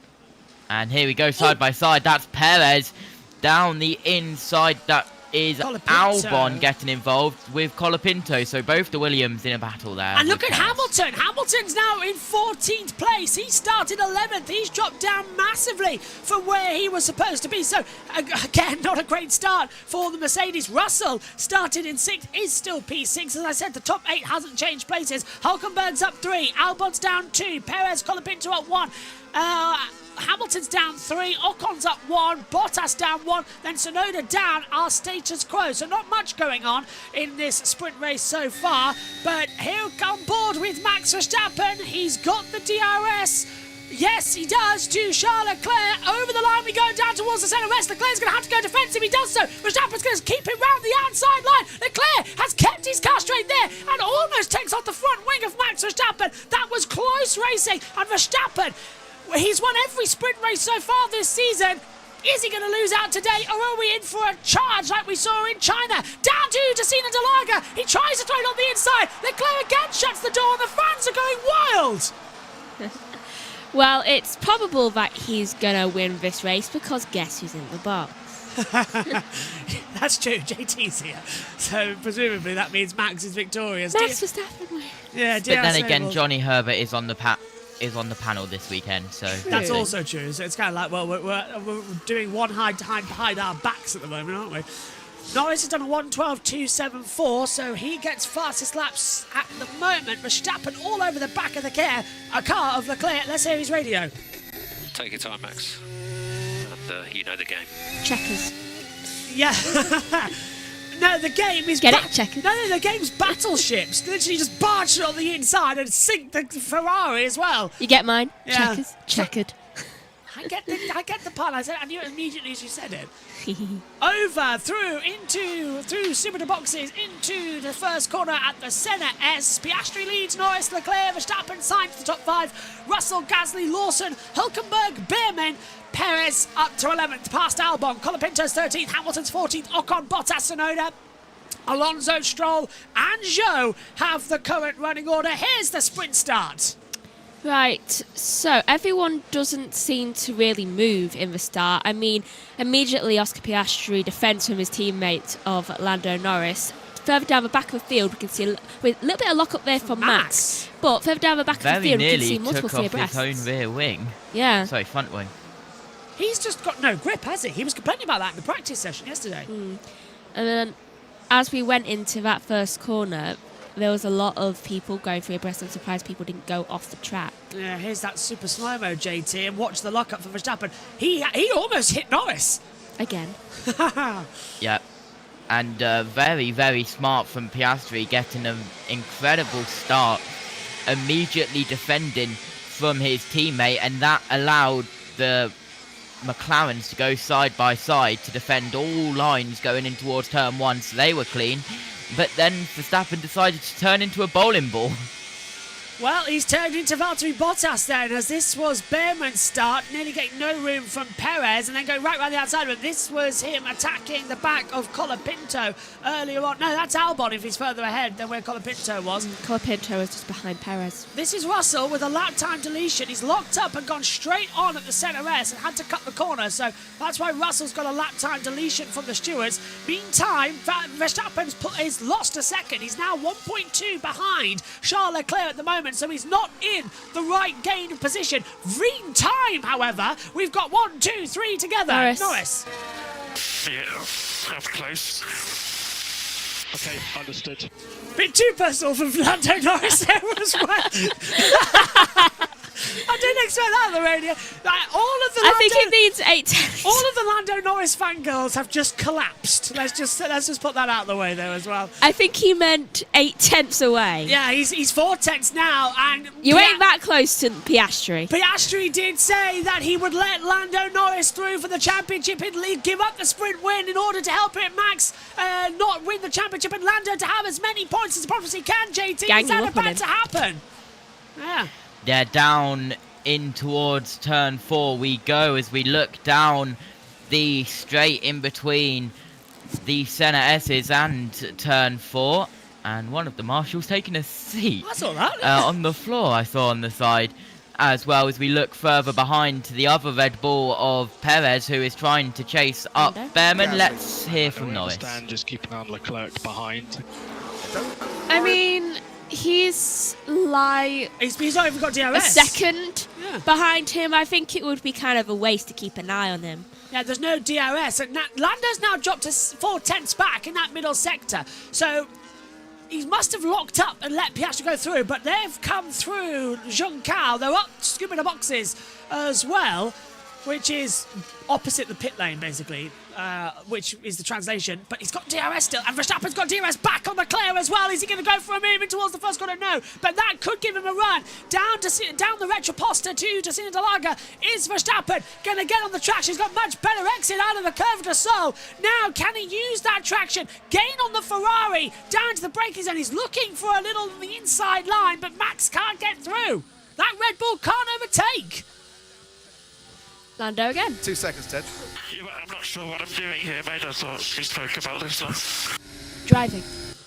and here we go side by side. That's Perez down the inside. That is Albon getting involved with Colapinto, so both the Williams in a battle there. And look at Hamilton. Hamilton's now in 14th place. He started 11th. He's dropped down massively from where he was supposed to be. So, again, not a great start for the Mercedes. Russell started in 6th, is still P6. As I said, the top 8 hasn't changed places. Hülkenberg's up 3. Albon's down 2. Perez, Colapinto up 1. Hamilton's down 3, Ocon's up 1, Bottas down 1, then Tsunoda down, our status quo. So not much going on in this sprint race so far, but here on board with Max Verstappen, he's got the DRS. Yes, he does, to Charles Leclerc. Over the line we go, down towards the centre rest. Leclerc's going to have to go defensive. He does so. Verstappen's going to keep him round the outside line. Leclerc has kept his car straight there and almost takes off the front wing of Max Verstappen. That was close racing. And Verstappen, he's won every sprint race so far this season. Is he going to lose out today, or are we in for a charge like we saw in China? Down to Jacina Delaga. He tries to throw it on the inside. Leclerc again shuts the door, and the fans are going wild. Well, it's probable that he's going to win this race because guess who's in the box? That's true, JT's here. So presumably that means Max is victorious. Max Verstappen wins. Yeah, but then again, Johnny Herbert is on the panel this weekend, so that's also true. So it's kind of like, well, we're doing one hide behind our backs at the moment, aren't we? Norris has done a 1:12.274, so he gets fastest laps at the moment. Verstappen all over the back of the car of Leclerc. Let's hear his radio. Take your time, Max. And you know the game. Checkers. Yeah. No, the game is... Get it? Checkers. No, the game's battleships. Literally just barge it on the inside and sink the Ferrari as well. You get mine? Yeah. Checkers. Checkered. I get the pun. I knew it immediately as you said it. Over, through super boxes, into the first corner at the Senna S. Piastri leads Norris, Leclerc, Verstappen signed to the top 5. Russell, Gasly, Lawson, Hülkenberg, Beerman, Perez up to 11th, past Albon. Colapinto's 13th, Hamilton's 14th, Ocon, Bottas, Tsunoda, Alonso, Stroll, and Zhou have the current running order. Here's the sprint start. Right, so everyone doesn't seem to really move in the start. I mean, immediately Oscar Piastri defends from his teammate of Lando Norris. Further down the back of the field, we can see a little bit of lock up there from Max. But further down the back of the field, we can see multiple took off abreast. his own rear wing. Yeah. Sorry, front wing. He's just got no grip, has he? He was complaining about that in the practice session yesterday. And then, as we went into that first corner, there was a lot of people going through abreast. I'm surprised people didn't go off the track. Yeah, here's that super slow-mo, JT, and watch the lock-up for Verstappen. He almost hit Norris. Again. Yeah. And very, very smart from Piastri, getting an incredible start, immediately defending from his teammate, and that allowed the McLarens to go side by side to defend all lines going in towards turn 1, so they were clean. But then Verstappen decided to turn into a bowling ball. Well, he's turned into Valtteri Bottas then, as this was Beerman's start, nearly getting no room from Perez, and then going right round the outside. But this was him attacking the back of Colapinto earlier on. No, that's Albon if he's further ahead than where Colapinto was. Colapinto was just behind Perez. This is Russell with a lap time deletion. He's locked up and gone straight on at the centre S and had to cut the corner, so that's why Russell's got a lap time deletion from the stewards. Meantime, Verstappen's lost a second. He's now 1.2 behind Charles Leclerc at the moment, so he's not in the right gain of position. Green time, however, we've got 1, 2, 3 together. Norris. Yeah, that's close. Okay, understood. Bit too personal from Lando Norris there as well. I didn't expect that on the radio. I think it needs 8 tenths. All of the Lando Norris fangirls have just collapsed. Let's just put that out of the way there as well. I think he meant 8 tenths away. Yeah, he's 4 tenths now, and you ain't that close to Piastri. Piastri did say that he would let Lando Norris through for the championship in lead, give up the sprint win in order to help Max not win the championship, and Lando to have as many points as he possibly can. JT, is that about to happen? Yeah. Yeah, down in towards turn 4 we go as we look down the straight in between the Senna S's and turn 4, and one of the marshals taking a seat. That's all right. On the floor, I saw on the side, as well as we look further behind to the other Red Bull of Perez, who is trying to chase up Beerman. Let's hear from Norris. Just keeping on Leclerc behind. I mean, he's like he's not even got DRS. A second behind him. I think it would be kind of a waste to keep an eye on him. Yeah, there's no DRS, and Lando's now dropped to 4 tenths back in that middle sector. So he must have locked up and let Piastri go through, but they've come through Zhongkao. They're up scooping the boxes as well, which is opposite the pit lane, basically, which is the translation. But he's got DRS still, and Verstappen's got DRS back on Leclerc as well. Is he going to go for a move in towards the first corner? No, but that could give him a run. Down the retroposta to Jacina Delaga is Verstappen. Going to get on the traction. He's got much better exit out of the curve de Sol. Now, can he use that traction? Gain on the Ferrari, down to the braking zone. He's looking for a little on the inside line, but Max can't get through. That Red Bull can't overtake. Lando again. 2 seconds, Ted. Yeah, I'm not sure what I'm doing here, mate. I thought we spoke about this one. Driving.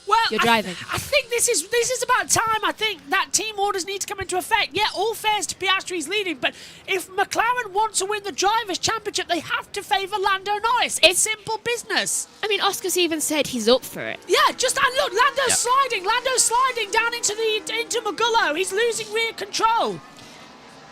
Well, You're driving. I think this is about time. I think that team orders need to come into effect. Yeah, all fares to Piastri's leading, but if McLaren want to win the Drivers' Championship, they have to favour Lando Norris. It's simple business. I mean, Oscar's even said he's up for it. Yeah, and look, Lando's sliding. Lando's sliding down into Magullo. He's losing rear control.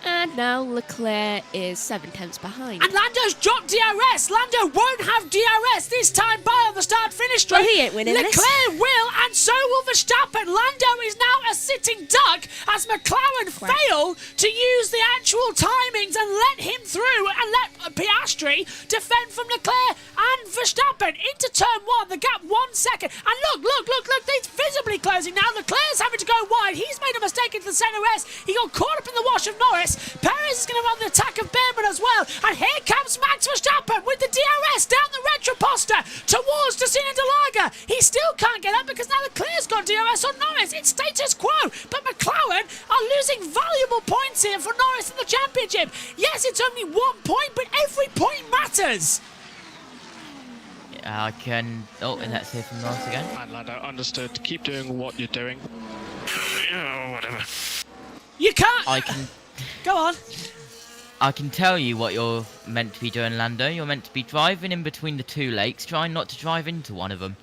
And now Leclerc is 7 tenths behind. And Lando's dropped DRS. Lando won't have DRS this time by on the start-finish straight. Well, he ain't winning Leclerc this. will, and so will Verstappen. Lando is now a sitting duck as McLaren fail to use the actual timings and let him through and let Piastri defend from Leclerc and Verstappen into turn 1. The gap 1 second. And look, they're visibly closing now. Leclerc's having to go wide. He's made a mistake into the centre S. He got caught up in the wash of Norris. Perez is going to run the attack of Behrman as well. And here comes Max Verstappen with the DRS down the retroposta towards Jacina Delaga. He still can't get up because now Leclerc's got DRS on Norris. It's status quo. But McLaren are losing valuable points here for Norris in the championship. Yes, it's only 1 point, but every point matters. I can... Oh, and let's hear from Norris again. And Lando, understood. Keep doing what you're doing. Yeah, whatever. You can't... I can... Go on. I can tell you what you're meant to be doing, Lando. You're meant to be driving in between the 2 lakes, trying not to drive into one of them.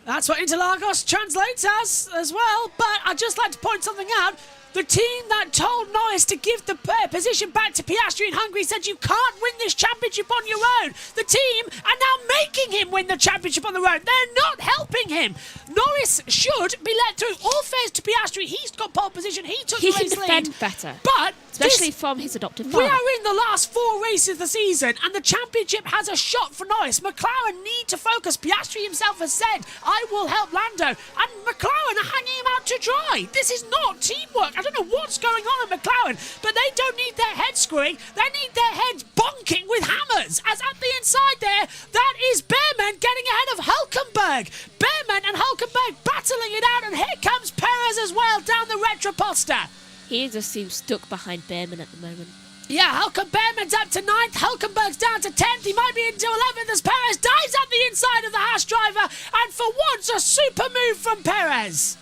That's what Interlagos translates as well, but I'd just like to point something out. The team that told Norris to give the position back to Piastri in Hungary said you can't win this championship on your own. The team are now making him win the championship on their own. They're not helping him. Norris should be let through. All fares to Piastri. He's got pole position. He took the race lead. He can defend better. But especially from his adopted we father. are in the last 4 races of the season, and the championship has a shot for Norris. McLaren need to focus. Piastri himself has said, I will help Lando. And McLaren are hanging him out to dry. This is not teamwork. I don't know what's going on at McLaren, but they don't need their heads screwing. They need their heads bonking with hammers. As at the inside there, that is Behrman getting ahead of Hülkenberg. Behrman and Hülkenberg battling it out, and here comes Perez as well down the retroposta. He just seems stuck behind Behrman at the moment. Yeah, Behrman's up to 9th, Hülkenberg's down to 10th, he might be into 11th as Perez dives up the inside of the Haas driver, and for once a super move from Perez.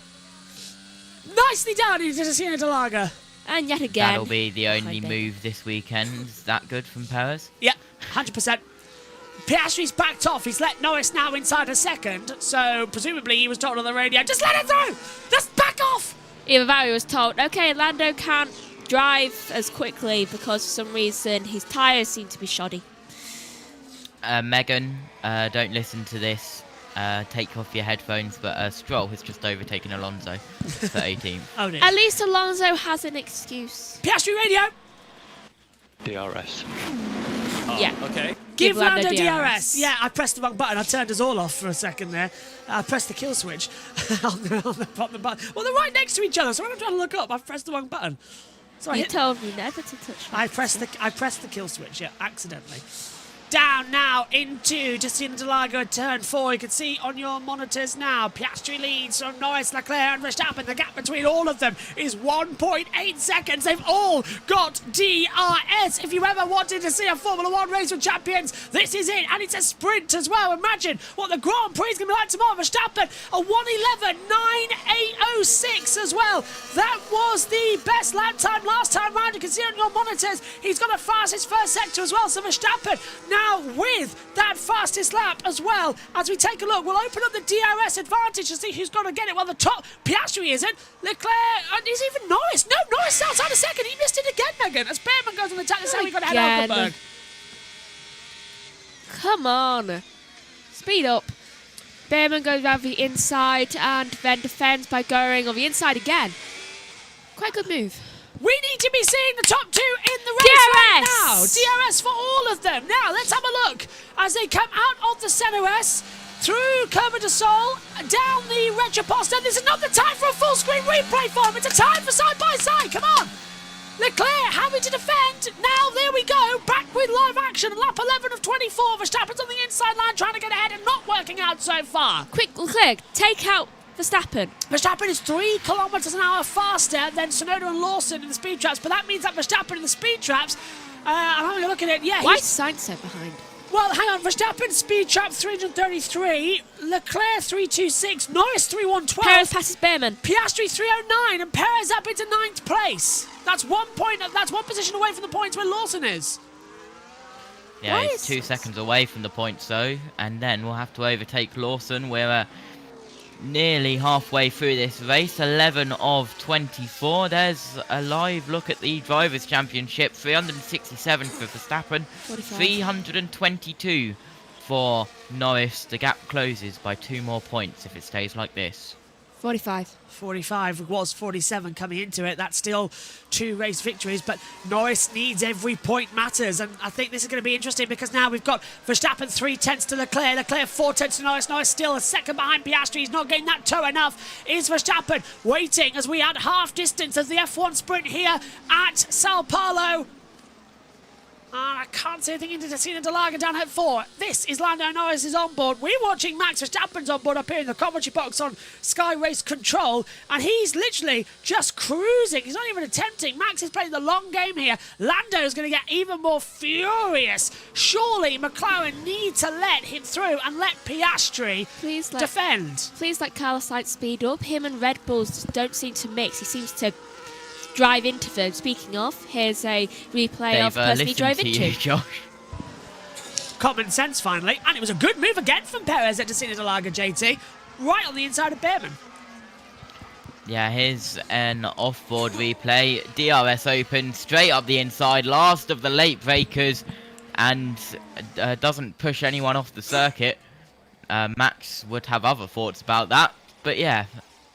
Nicely done into Jacina Delaga. And yet again, that'll be the only move this weekend. Is that good from Perez? Yeah, 100%. Piastri's backed off. He's let Norris now inside a second, so presumably he was told on the radio, just let it through! Just back off! Either Valerie was told, okay, Lando can't drive as quickly because for some reason his tyres seem to be shoddy. Megan, don't listen to this. Take off your headphones, but Stroll has just overtaken Alonso for 18th. Oh, dear. At least Alonso has an excuse. Piastri radio! DRS. Yeah. Okay. Give Lando DRS. Yeah, I pressed the wrong button. I turned us all off for a second there. I pressed the kill switch on the button. Well, they're right next to each other, so when I'm trying to look up, I pressed the wrong button. So You told me never to touch I pressed the kill switch, yeah, accidentally. Down now into Jacina Delaga at turn 4. You can see on your monitors now. Piastri leads from Norris, Leclerc and Verstappen. The gap between all of them is 1.8 seconds. They've all got DRS. If you ever wanted to see a Formula 1 race with champions, this is it. And it's a sprint as well. Imagine what the Grand Prix is going to be like tomorrow. Verstappen, a 1:11.9806 as well. That was the best lap time last time round. You can see on your monitors. He's got a fastest first sector as well. So Verstappen now with that fastest lap as well. As we take a look, we'll open up the DRS advantage to see who's going to get it. Well, the top, Piastri isn't. Leclerc, and is even Norris. No, Norris is outside a second. He missed it again, Megan. As Behrman goes on the attack, that's how we got ahead of Hülkenberg. Come on. Speed up. Behrman goes around the inside and then defends by going on the inside again. Quite a good move. We need to be seeing the top two in the race right now. DRS for all of them. Now, let's have a look as they come out of the CNRS, through Curva de Sol, down the Retroposta. This is not the time for a full screen replay for him. It's a time for side by side. Come on. Leclerc having to defend. Now, there we go. Back with live action. Lap 11 of 24. Verstappen's on the inside line trying to get ahead and not working out so far. Quick, Leclerc, take out Verstappen. Verstappen is 3 kilometres an hour faster than Tsunoda and Lawson in the speed traps, but that means that Verstappen in the speed traps, I'm having a look at it, yeah. Why is Sainz so behind? Well, hang on, Verstappen speed trap 333, Leclerc 326, Norris 3112. Perez passes Behrman. Piastri 309, and Perez up into 9th place. That's 1 point, that's 1 position away from the points where Lawson is. Yeah, he's 2 seconds away from the points though, and then we'll have to overtake Lawson. We're nearly halfway through this race, 11 of 24. There's a live look at the Drivers' Championship, 367 for Verstappen, 45. 322 for Norris. The gap closes by 2 more points if it stays like this. 45. 45 was 47 coming into it. That's still 2 race victories, but Norris needs every point matters, and I think this is going to be interesting because now we've got Verstappen 3 tenths to Leclerc, Leclerc 4 tenths to Norris, Norris still a second behind Piastri. He's not getting that toe enough. Is Verstappen waiting as we add half distance of the F1 sprint here at Sao Paulo. I can't see anything into Tessina de Lager down at 4. This is Lando Norris' on board. We're watching Max Verstappen's on board up here in the commentary box on Sky Race Control, and he's literally just cruising. He's not even attempting. Max is playing the long game here. Lando is going to get even more furious. Surely McLaren need to let him through and let Piastri defend. Please let Carlos Sainz speed up. Him and Red Bulls just don't seem to mix. He seems to drive into them. Speaking of, here's a replay of the person he drove into. You, Josh. Common sense, finally. And it was a good move again from Perez at Tessina de Lager, JT. Right on the inside of Behrman. Yeah, here's an off-board replay. DRS open, straight up the inside. Last of the late breakers. And doesn't push anyone off the circuit. Max would have other thoughts about that. But yeah,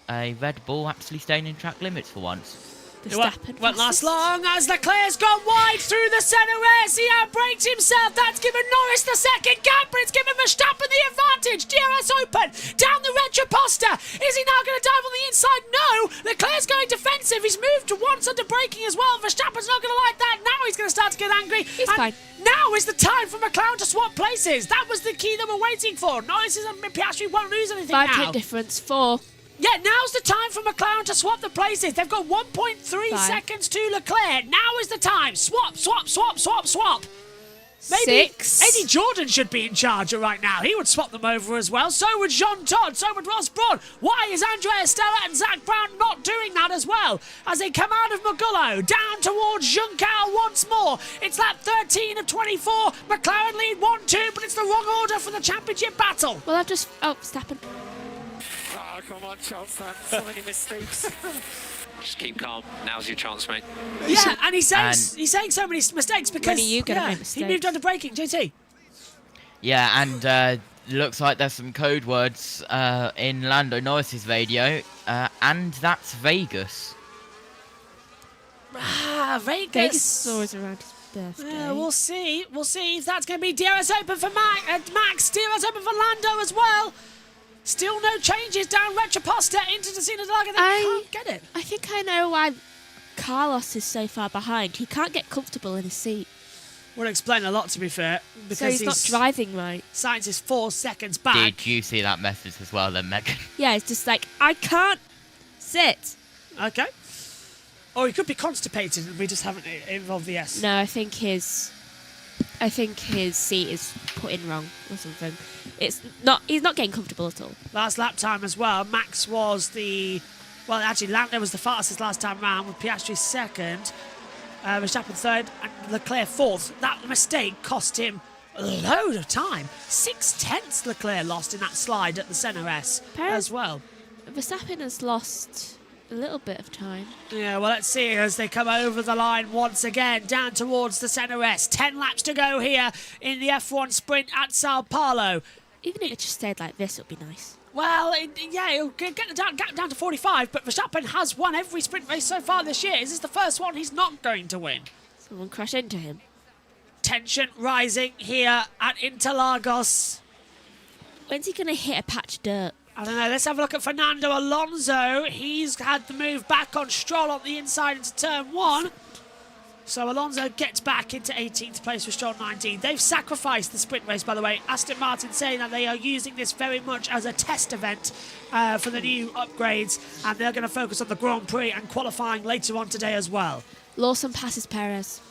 a Red Bull actually staying in track limits for once. It won't last long as Leclerc's gone wide through the CNRS. He outbrakes himself. That's given Norris the second gap, but it's given Verstappen the advantage. DRS open down the Retroposta. Is he now going to dive on the inside? No. Leclerc's going defensive. He's moved to once under braking as well. Verstappen's not going to like that. Now he's going to start to get angry. He's fine. Now is the time for McLaren to swap places. That was the key that we're waiting for. Norris and Piastri won't lose anything now. 5 difference, 4. Yeah, now's the time for McLaren to swap the places. They've got 1.3 seconds to Leclerc. Now is the time. Swap, swap, swap, swap, swap. Maybe 6. Eddie Jordan should be in charge right now. He would swap them over as well. So would Jean Todt. So would Ross Brawn. Why is Andrea Stella and Zach Brown not doing that as well? As they come out of Magullo, down towards Juncal once more. It's lap 13 of 24. McLaren lead 1-2, but it's the wrong order for the championship battle. Well, I've just... Oh, Verstappen. Oh, come on, Charles, man. So many mistakes. Just keep calm. Now's your chance, mate. Yeah, and he's saying so many mistakes because when are you gonna make mistakes? He moved under braking, JT. Yeah, and looks like there's some code words in Lando Norris's radio, and that's Vegas. Vegas. Vegas is always around his birthday. Yeah, we'll see. We'll see if that's going to be DRS open for Max. DRS open for Lando as well. Still no changes down Retroposta into Tessina de Lager. They can't get it. I think I know why Carlos is so far behind. He can't get comfortable in his seat. Would explain a lot, to be fair. Because so he's not driving right. Sainz is 4 seconds back. Did you see that message as well then, Megan? Yeah, it's just like, I can't sit. Okay. Or he could be constipated and we just haven't involved the S. No, I think his seat is put in wrong or something. He's not getting comfortable at all. Last lap time as well. Max was actually Lando was the fastest last time round with Piastri second, Verstappen third and Leclerc fourth. That mistake cost him a load of time. 6 tenths Leclerc lost in that slide at the CNRS as well. Verstappen has lost a little bit of time. Yeah, well, let's see as they come over the line once again, down towards the CNRS. 10 laps to go here in the F1 sprint at Sao Paulo. Even if it just stayed like this, it would be nice. Well, it'll get the gap down to 45, but Verstappen has won every sprint race so far this year. Is this the first one he's not going to win? Someone crash into him. Tension rising here at Interlagos. When's he going to hit a patch of dirt? I don't know. Let's have a look at Fernando Alonso. He's had the move back on Stroll on the inside into turn 1. So Alonso gets back into 18th place with Stroll 19th. They've sacrificed the sprint race, by the way. Aston Martin saying that they are using this very much as a test event for the new upgrades, and they're going to focus on the Grand Prix and qualifying later on today as well. Lawson passes Perez.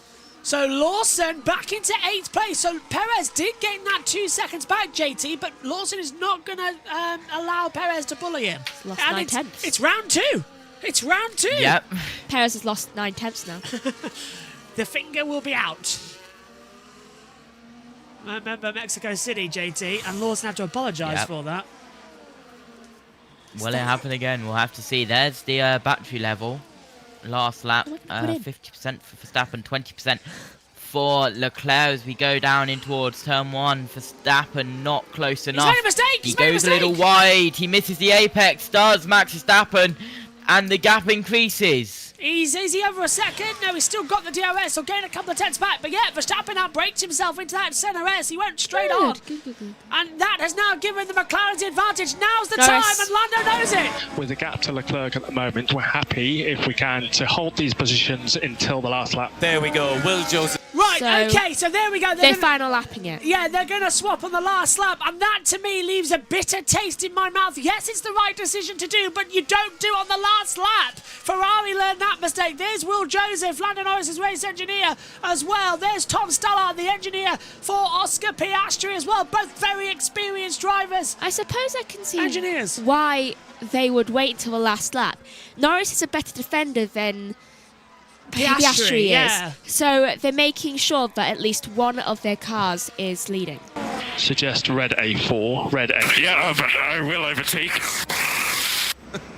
So Lawson back into 8th place. So Perez did gain that 2 seconds back, JT, but Lawson is not going to allow Perez to bully him. Lost 9/10. It's round 2. It's round 2. Yep. Perez has lost 9/10 now. The finger will be out. I remember Mexico City, JT, and Lawson had to apologise for that. Will it happen again? We'll have to see. There's the battery level. Last lap, 50% for Verstappen, 20% for Leclerc as we go down in towards turn 1. Verstappen not close enough. He's made a mistake! He goes a little wide. He misses the apex. Does Max Verstappen, and the gap increases. Is he over a second? No, he's still got the DRS. He'll gain a couple of tenths back. But yeah, Verstappen outbraked himself into that centre S. He went straight on. And that has now given the McLaren the advantage. Now's the time, and Lando knows it. With the gap to Leclerc at the moment, we're happy, if we can, to hold these positions until the last lap. There we go, Will Joseph. Right, okay, so there we go. They're final lapping it. Yeah, they're going to swap on the last lap, and that to me leaves a bitter taste in my mouth. Yes, it's the right decision to do, but you don't do on the last lap. Ferrari learned that mistake. There's Will Joseph, Lando Norris's race engineer as well. There's Tom Stallard, the engineer for Oscar Piastri as well. Both very experienced drivers. I suppose I can see why they would wait until the last lap. Norris is a better defender than Piastri is. Yeah. So they're making sure that at least one of their cars is leading. Suggest red A4, red A. Yeah, but I will overtake.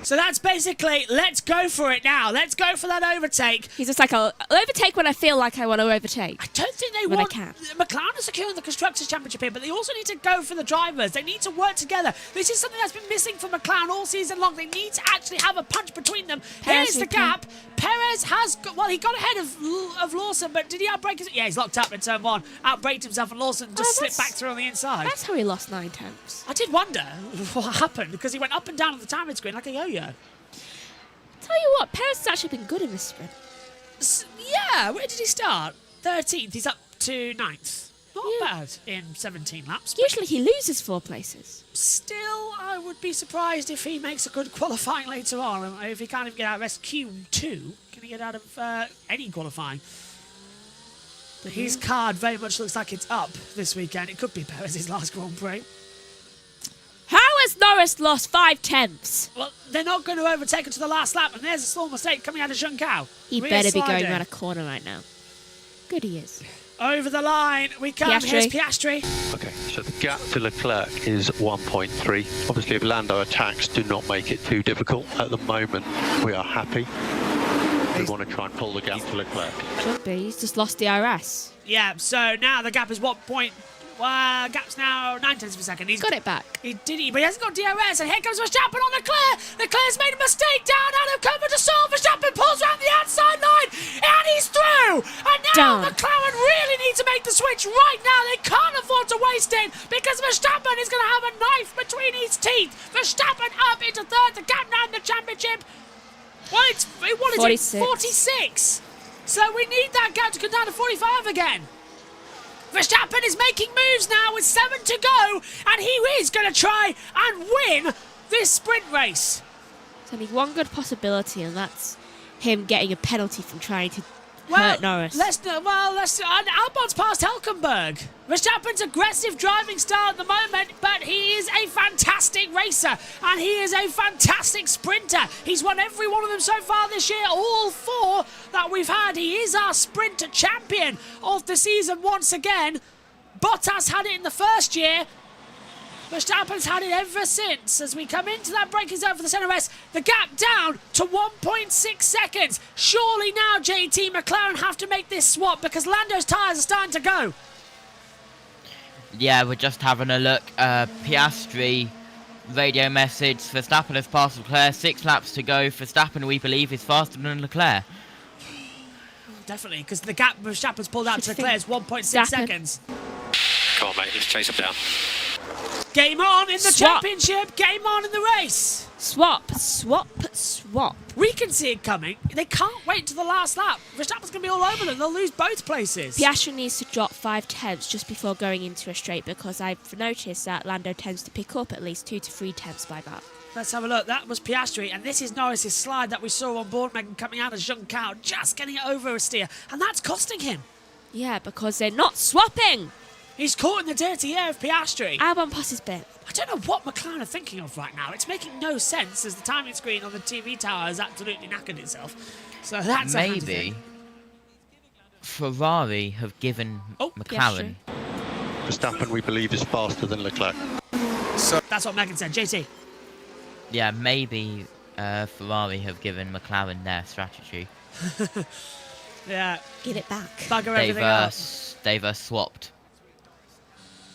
So that's basically, let's go for it now. Let's go for that overtake. He's just like, I'll overtake when I feel like I want to overtake. I don't think they want... McLaren are securing the Constructors' Championship here, but they also need to go for the drivers. They need to work together. This is something that's been missing from McLaren all season long. They need to actually have a punch between them. Here's the gap. Perez has... Well, he got ahead of Lawson, but did he outbrake his... Yeah, he's locked up in turn 1. Outbraked himself, and Lawson just slipped back through on the inside. That's how he lost 9/10. I did wonder what happened, because he went up and down on the timing screen like a yo-yo. Tell you what, Perez has actually been good in this sprint. Yeah, where did he start? 13th. He's up to 9th. Not bad in 17 laps. Usually he loses 4 places. Still, I would be surprised if he makes a good qualifying later on. If he can't even get out of SQ2, can he get out of any qualifying? But his card very much looks like it's up this weekend. It could be Perez's last Grand Prix. How has Norris lost 5/10? Well, they're not going to overtake until the last lap, and there's a small mistake coming out of Zhengkao. He better be going around a corner right now. Good he is. Over the line we come. Here's Piastri. Okay, so the gap to Leclerc is 1.3. Obviously, if Lando attacks, do not make it too difficult. At the moment, we are happy. We want to try and pull the gap to Leclerc. Should be. He's just lost DRS. Yeah, so now the gap is what point? Gap's now 9/10 of a second. He's got it back. But he hasn't got DRS, and here comes Verstappen on Leclerc. Leclerc's made a mistake down out of cover to solve. Verstappen pulls around the outside line, and he's through. And now McLaren really need to make the switch right now. They can't afford to waste it, because Verstappen is going to have a knife between his teeth. Verstappen up into 3rd. The gap now in the championship. Well, what is it? 46. So we need that gap to come down to 45 again. Verstappen is making moves now with 7 to go, and he is going to try and win this sprint race. There's only one good possibility, and that's him getting a penalty from trying to hurt Norris. Albon's past Hülkenberg. Verstappen's aggressive driving style at the moment, but he is a fantastic racer, and he is a fantastic sprinter. He's won every one of them so far this year, all 4 that we've had. He is our sprinter champion of the season once again. Bottas had it in the first year. Verstappen's had it ever since. As we come into that braking zone for the centre S, the gap down to 1.6 seconds. Surely now, JT, McLaren have to make this swap, because Lando's tyres are starting to go. Yeah, we're just having a look. Piastri, radio message. Verstappen has passed Leclerc. 6 laps to go. Verstappen, we believe, is faster than Leclerc. Definitely, because the gap Verstappen's pulled out to Leclerc is 1.6 seconds. Come on, mate, let's chase him down. Game on in the championship. Game on in the race. Swap, swap, swap. We can see it coming. They can't wait to the last lap. Verstappen's going to be all over them. They'll lose both places. Piastri needs to drop 5 tenths just before going into a straight, because I've noticed that Lando tends to pick up at least 2 to 3 tenths by that. Let's have a look. That was Piastri, and this is Norris's slide that we saw on board, Megan, coming out as young cow, just getting it over a steer, and that's costing him. Yeah, because they're not swapping. He's caught in the dirty air of Piastri. Albon passes bit. I don't know what McLaren are thinking of right now. It's making no sense as the timing screen on the TV tower has absolutely knackered itself. So that's maybe Ferrari have given McLaren. Verstappen, we believe, is faster than Leclerc. So that's what Megan said. JT. Yeah, maybe Ferrari have given McLaren their strategy. Yeah. Give it back. Bugger everything up. They've swapped.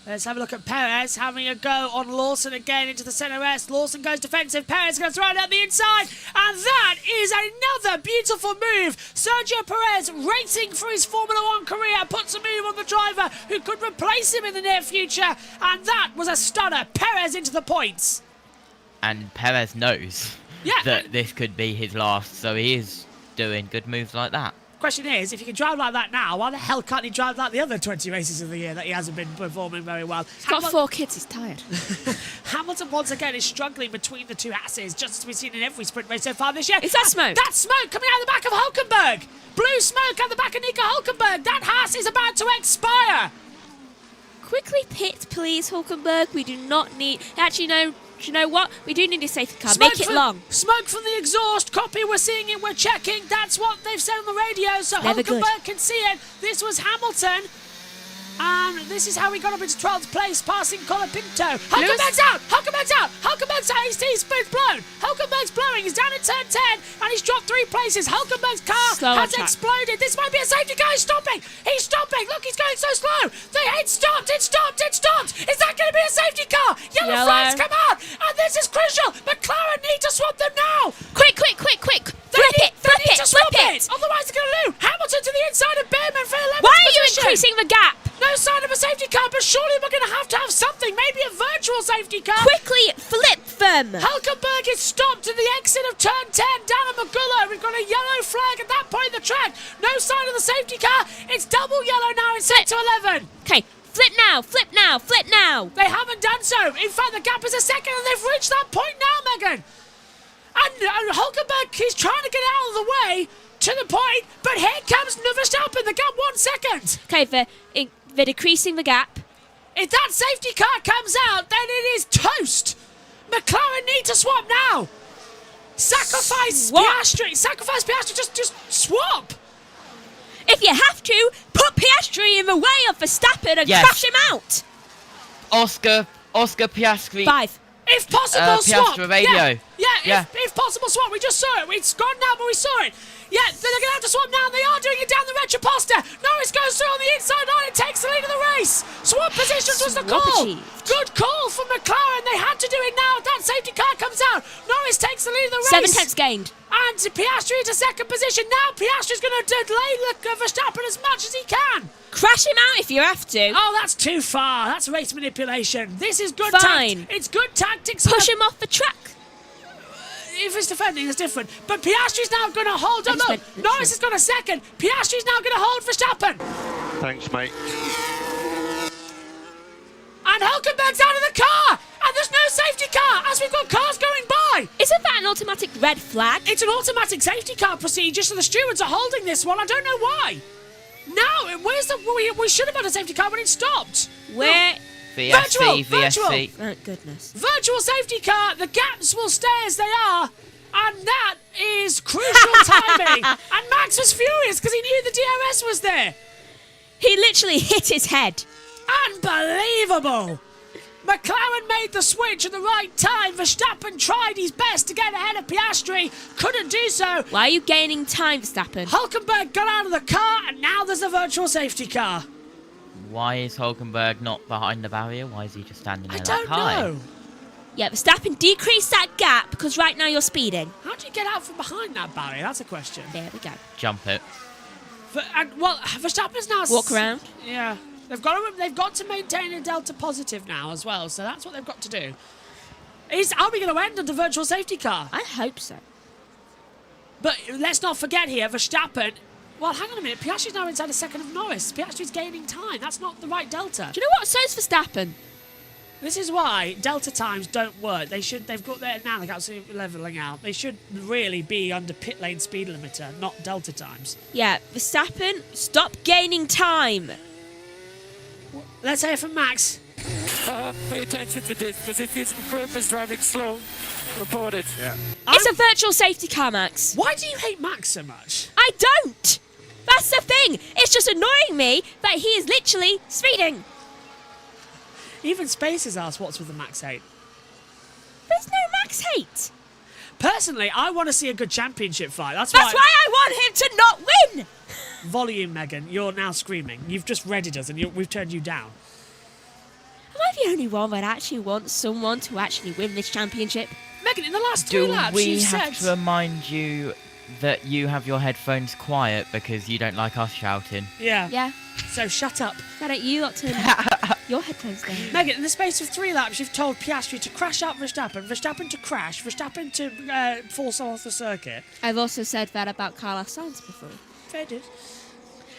Let's have a look at Perez having a go on Lawson again into the centre S. Lawson goes defensive. Perez going to throw it out the inside. And that is another beautiful move. Sergio Perez racing for his Formula 1 career. Puts a move on the driver who could replace him in the near future. And that was a stunner. Perez into the points. And Perez knows that this could be his last. So he is doing good moves like that. Question is, if he can drive like that now, why the hell can't he drive like the other 20 races of the year that he hasn't been performing very well? He's got 4 kids, he's tired. Hamilton once again is struggling between the two asses, just as we've seen in every sprint race so far this year. Is that smoke? That's smoke coming out of the back of Hulkenberg. Blue smoke out the back of Nico Hulkenberg. That Haas is about to expire. Quickly pit, please, Hulkenberg. We do not need... Actually, no. Do you know what? We do need a safety car. Make it long. Smoke from the exhaust. Copy, we're seeing it, we're checking. That's what they've said on the radio, so Hulkenberg can see it. This was Hamilton. And this is how he got up into 12th place, passing Colapinto. Hulkenberg's out! Hulkenberg's out! Hulkenberg's out! He's blown! Hulkenberg's blowing. He's down in turn 10, and he's dropped 3 places. Hulkenberg's car has exploded. This might be a safety car. He's stopping! He's stopping! Look, he's going so slow! It stopped! It stopped! It stopped! Is that going to be a safety car? Yellow flags come out! And this is crucial! McLaren need to swap them now! Quick! They need to swap it! Otherwise they're going to lose! Hamilton to the inside of Behrman for 11th Why are you position. increasing the gap? No sign of a safety car, but surely we're going to have something. Maybe a virtual safety car. Quickly flip them. Hulkenberg is stopped at the exit of turn 10 down at Magullo. We've got a yellow flag at that point in the track. No sign of the safety car. It's double yellow now in sector 11. Okay, flip now, flip now, flip now. They haven't done so. In fact, the gap is a second and they've reached that point now, Megan. And Hulkenberg, he's trying to get out of the way to the point, but here comes Verstappen. The gap 1 second. Okay, they're decreasing the gap. If that safety car comes out, then it is toast. McLaren need to swap now. Sacrifice Piastri. Sacrifice Piastri. Just swap. If you have to, put Piastri in the way of Verstappen and crash him out. Oscar Piastri. 5. If possible, swap. Piastri radio. Yeah. If possible, swap. We just saw it. It's gone now, but we saw it. Yeah, they're going to have to swap now, and they are doing it down the retroposter. Norris goes through on the inside line and takes the lead of the race. Swap positions was the call. Good call from McLaren. They had to do it now. If that safety car comes out, Norris takes the lead of the race. 7 tenths gained. And Piastri into second position. Now Piastri's going to delay Verstappen as much as he can. Crash him out if you have to. Oh, that's too far. That's race manipulation. This is good tactics. It's good tactics. Push him off the track. If it's defending, it's different. But Piastri's now going to hold on. Look, Norris has got a second. Piastri's now going to hold Verstappen. Thanks, mate. And Hulkenberg's out of the car. And there's no safety car as we've got cars going by. Isn't that an automatic red flag? It's an automatic safety car procedure, so the stewards are holding this one. I don't know why. Now, where's the... We should have had a safety car when it stopped. Where... VSC. Thank goodness. Virtual safety car. The gaps will stay as they are. And that is crucial timing. And Max was furious because he knew the DRS was there. He literally hit his head. Unbelievable. McLaren made the switch at the right time. Verstappen tried his best to get ahead of Piastri. Couldn't do so. Why are you gaining time, Verstappen? Hulkenberg got out of the car and now there's a virtual safety car. Why is Hulkenberg not behind the barrier? Why is he just standing there I don't high? know. Yeah, Verstappen, decrease that gap because right now you're speeding. How do you get out from behind that barrier? That's a question. There we go. Jump it. Well, Verstappen's now... Walk around. Yeah. They've got to maintain a delta positive now as well, so that's what they've got to do. Are we going to end under virtual safety car? I hope so. But let's not forget here, Verstappen... Well, hang on a minute. Piastri's now inside a second of Norris. Piastri's gaining time. That's not the right delta. Do you know what? So's Verstappen. This is why delta times don't work. They've got their now. They're absolutely leveling out. They should really be under pit lane speed limiter, not delta times. Yeah, Verstappen, stop gaining time. Let's hear from Max. Pay attention to this, because if his group is driving slow, report it. Yeah. It's a virtual safety car, Max. Why do you hate Max so much? I don't. That's the thing. It's just annoying me that he is literally speeding. Even Space has asked what's with the Max hate. There's no Max hate. Personally, I want to see a good championship fight. That's why I want him to not win. Volume, Megan. You're now screaming. You've just readied us and we've turned you down. Am I the only one that actually wants someone to actually win this championship? Megan, in the last 3 laps, you said... Do we have to remind you that you have your headphones quiet because you don't like us shouting? Yeah. Yeah. So shut up. Why don't you lot turn your headphones down? Megan, in the space of 3 laps, you've told Piastri to crash out Verstappen, Verstappen to crash, Verstappen to fall off the circuit. I've also said that about Carlos Sainz before. Fair dude.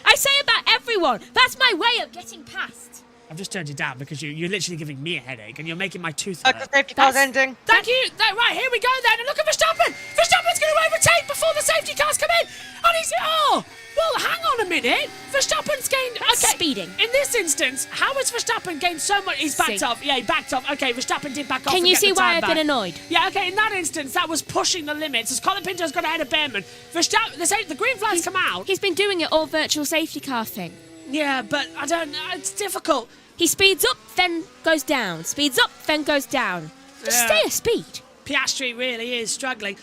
I say about everyone. That's my way of getting past. I've just turned you down because you're literally giving me a headache and you're making my tooth hurt. The safety car's ending. Thank you. Right, here we go then. And look at Verstappen. Verstappen's going to overtake before the safety cars come in. And he's... Oh! Well, hang on a minute. Verstappen's gained... Okay. Speeding. In this instance, how has Verstappen gained so much... He's backed off. Yeah, he backed off. Okay, Verstappen did back off. Can you see why I've been annoyed? Yeah, okay, in that instance, that was pushing the limits. As Colin Pinto's got ahead of Behrman. Verstappen... The green flag's come out. He's been doing it all virtual safety car thing. Yeah, but I don't know. It's difficult. He speeds up, then goes down. Speeds up, then goes down. Just stay at speed. Piastri really is struggling.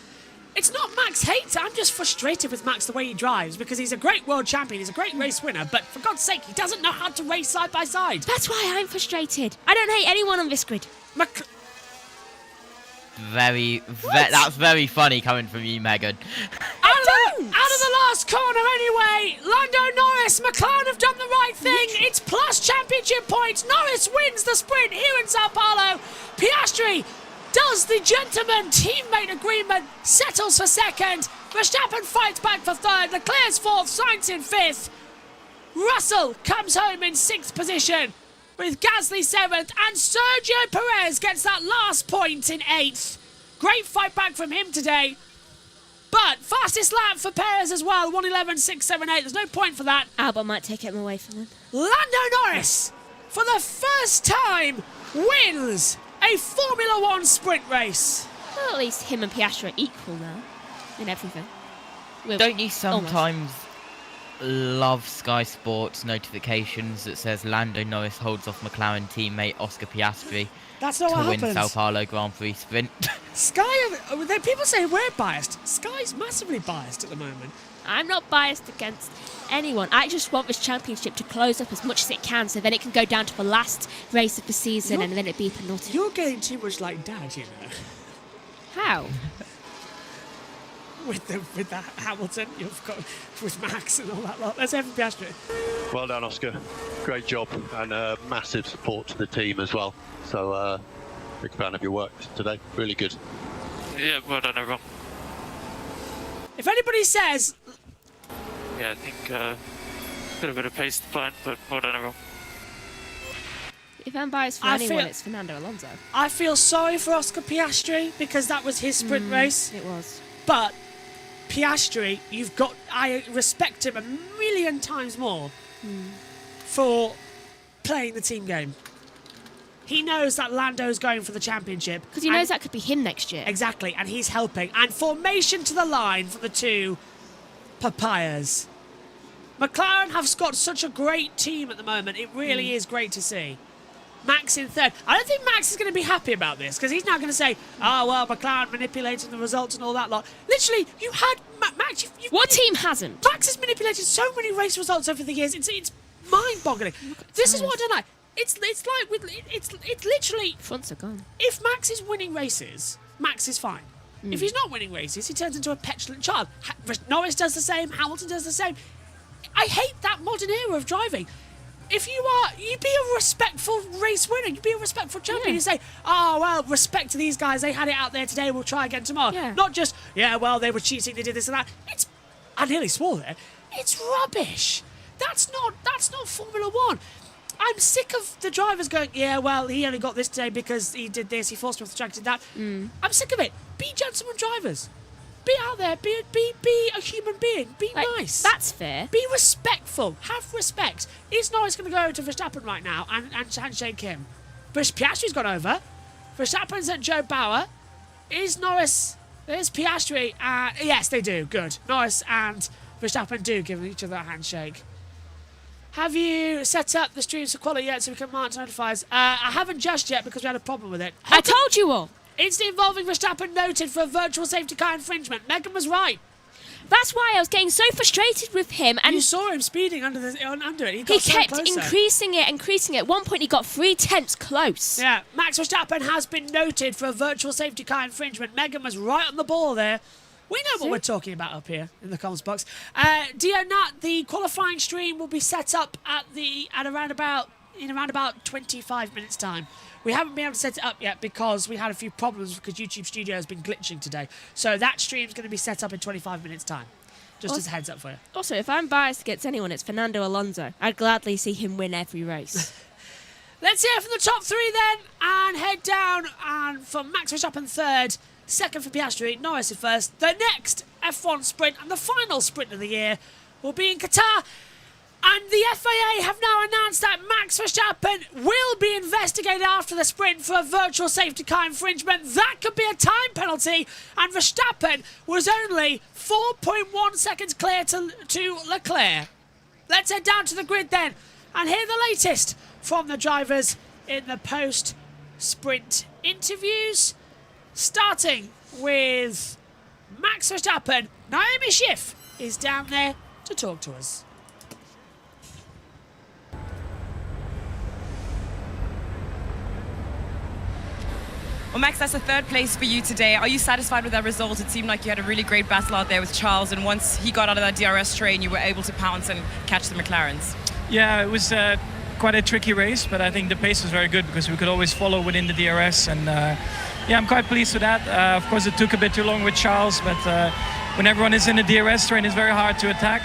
It's not Max hate. I'm just frustrated with Max the way he drives because he's a great world champion. He's a great race winner. But for God's sake, he doesn't know how to race side by side. That's why I'm frustrated. I don't hate anyone on this grid. That's very funny coming from you, Megan. Out of the last corner anyway. Lando Norris, McLaren have done the right thing. It's plus championship points. Norris wins the sprint here in Sao Paulo. Piastri does the gentleman teammate agreement, settles for second. Verstappen fights back for third. Leclerc's fourth, Sainz in fifth. Russell comes home in sixth position with Gasly seventh. And Sergio Perez gets that last point in eighth. Great fight back from him today. But fastest lap for Perez as well, 1:11.678. There's no point for that. Albon might take him away from him. Lando Norris, for the first time, wins a Formula One sprint race. Well, at least him and Piastri are equal now in everything. Don't you sometimes love Sky Sports notifications that says Lando Norris holds off McLaren teammate Oscar Piastri That's not to what win happens. Sao Paulo Grand Prix sprint? People say we're biased. Sky's massively biased at the moment. I'm not biased against anyone. I just want this championship to close up as much as it can so then it can go down to the last race of the season and then it be a penalty. You're getting too much like Dad, you know. How? with the Hamilton you've got with Max and all that lot. Let's have Piastri. Well done, Oscar. Great job, and massive support to the team as well. So, big fan of your work today. Really good. Yeah, well done, everyone. If anybody says... Yeah, I think got a bit of pace to plan, but well done, everyone. If I'm biased for anyone, it's Fernando Alonso. I feel sorry for Oscar Piastri because that was his sprint race. It was. But Piastri, I respect him a million times more for playing the team game. He knows that Lando's going for the championship. Because he knows that could be him next year. Exactly, and he's helping. And formation to the line for the two papayas. McLaren have got such a great team at the moment. It really is great to see. Max in third. I don't think Max is going to be happy about this because he's now going to say, oh, well, McLaren manipulating the results and all that lot. Literally, you had Max. What team hasn't? Max has manipulated so many race results over the years. It's mind-boggling. This is what I don't like. It's literally fronts are gone. If Max is winning races, Max is fine. If he's not winning races, he turns into a petulant child. Norris does the same. Hamilton does the same. I hate that modern era of driving. If you be a respectful race winner. You be a respectful champion. You say, oh, well, respect to these guys. They had it out there today. We'll try again tomorrow. Yeah. Not just, yeah, well, they were cheating. They did this and that. I nearly swore there. It's rubbish. That's not Formula One. I'm sick of the drivers going, yeah, well, he only got this today because he did this. He forced me off the track, did that. I'm sick of it. Be gentlemen drivers. Be out there. Be a human being. Be nice. That's fair. Be respectful. Have respect. Is Norris going to go over to Verstappen right now and handshake him? Piastri's gone over. Verstappen's at Joe Bauer. Is Norris... There's Piastri. Yes, they do. Good. Norris and Verstappen do give each other a handshake. Have you set up the streams for quality yet so we can mark notifiers? I haven't just yet because we had a problem with it. I told you all. Incident involving Verstappen noted for a virtual safety car infringement. Megan was right. That's why I was getting so frustrated with him. And you saw him speeding under it. He kept increasing it. At one point, he got 3/10 close. Yeah, Max Verstappen has been noted for a virtual safety car infringement. Megan was right on the ball there. We know what we're talking about up here in the comments box. Dio Nut, the qualifying stream will be set up in around about 25 minutes time. We haven't been able to set it up yet because we had a few problems because YouTube Studio has been glitching today. So that stream's going to be set up in 25 minutes time. Just as a heads up for you. Also, if I'm biased against anyone, it's Fernando Alonso. I'd gladly see him win every race. Let's hear from the top three then and head down. And from Max Verstappen third, second for Piastri, Norris in first. The next F1 sprint and the final sprint of the year will be in Qatar. And the FIA have now announced that Max Verstappen will be investigated after the sprint for a virtual safety car infringement. That could be a time penalty. And Verstappen was only 4.1 seconds clear to Leclerc. Let's head down to the grid then and hear the latest from the drivers in the post-sprint interviews. Starting with Max Verstappen, Naomi Schiff is down there to talk to us. Well, Max, that's the third place for you today. Are you satisfied with that result? It seemed like you had a really great battle out there with Charles, and once he got out of that DRS train, you were able to pounce and catch the McLarens. Yeah, it was quite a tricky race, but I think the pace was very good because we could always follow within the DRS, and yeah, I'm quite pleased with that. Of course, it took a bit too long with Charles, but when everyone is in the DRS train, it's very hard to attack.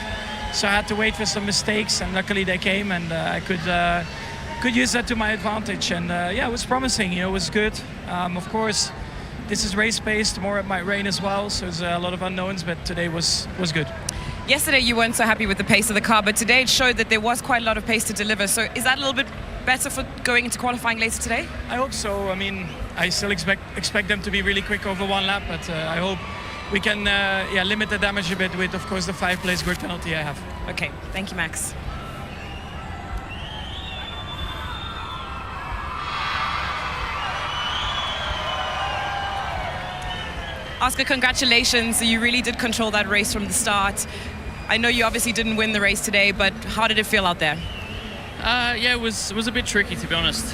So I had to wait for some mistakes, and luckily they came, and I could use that to my advantage. And yeah, it was promising. You know, it was good. Of course, this is race pace. Tomorrow it might rain as well, so there's a lot of unknowns. But today was good. Yesterday you weren't so happy with the pace of the car, but today it showed that there was quite a lot of pace to deliver. So is that a little bit better for going into qualifying later today? I hope so. I mean, I still expect them to be really quick over one lap, but I hope we can limit the damage a bit with, of course, the 5-place grid penalty I have. Okay, thank you, Max. Oscar, congratulations. You really did control that race from the start. I know you obviously didn't win the race today, but how did it feel out there? Yeah, it was a bit tricky, to be honest.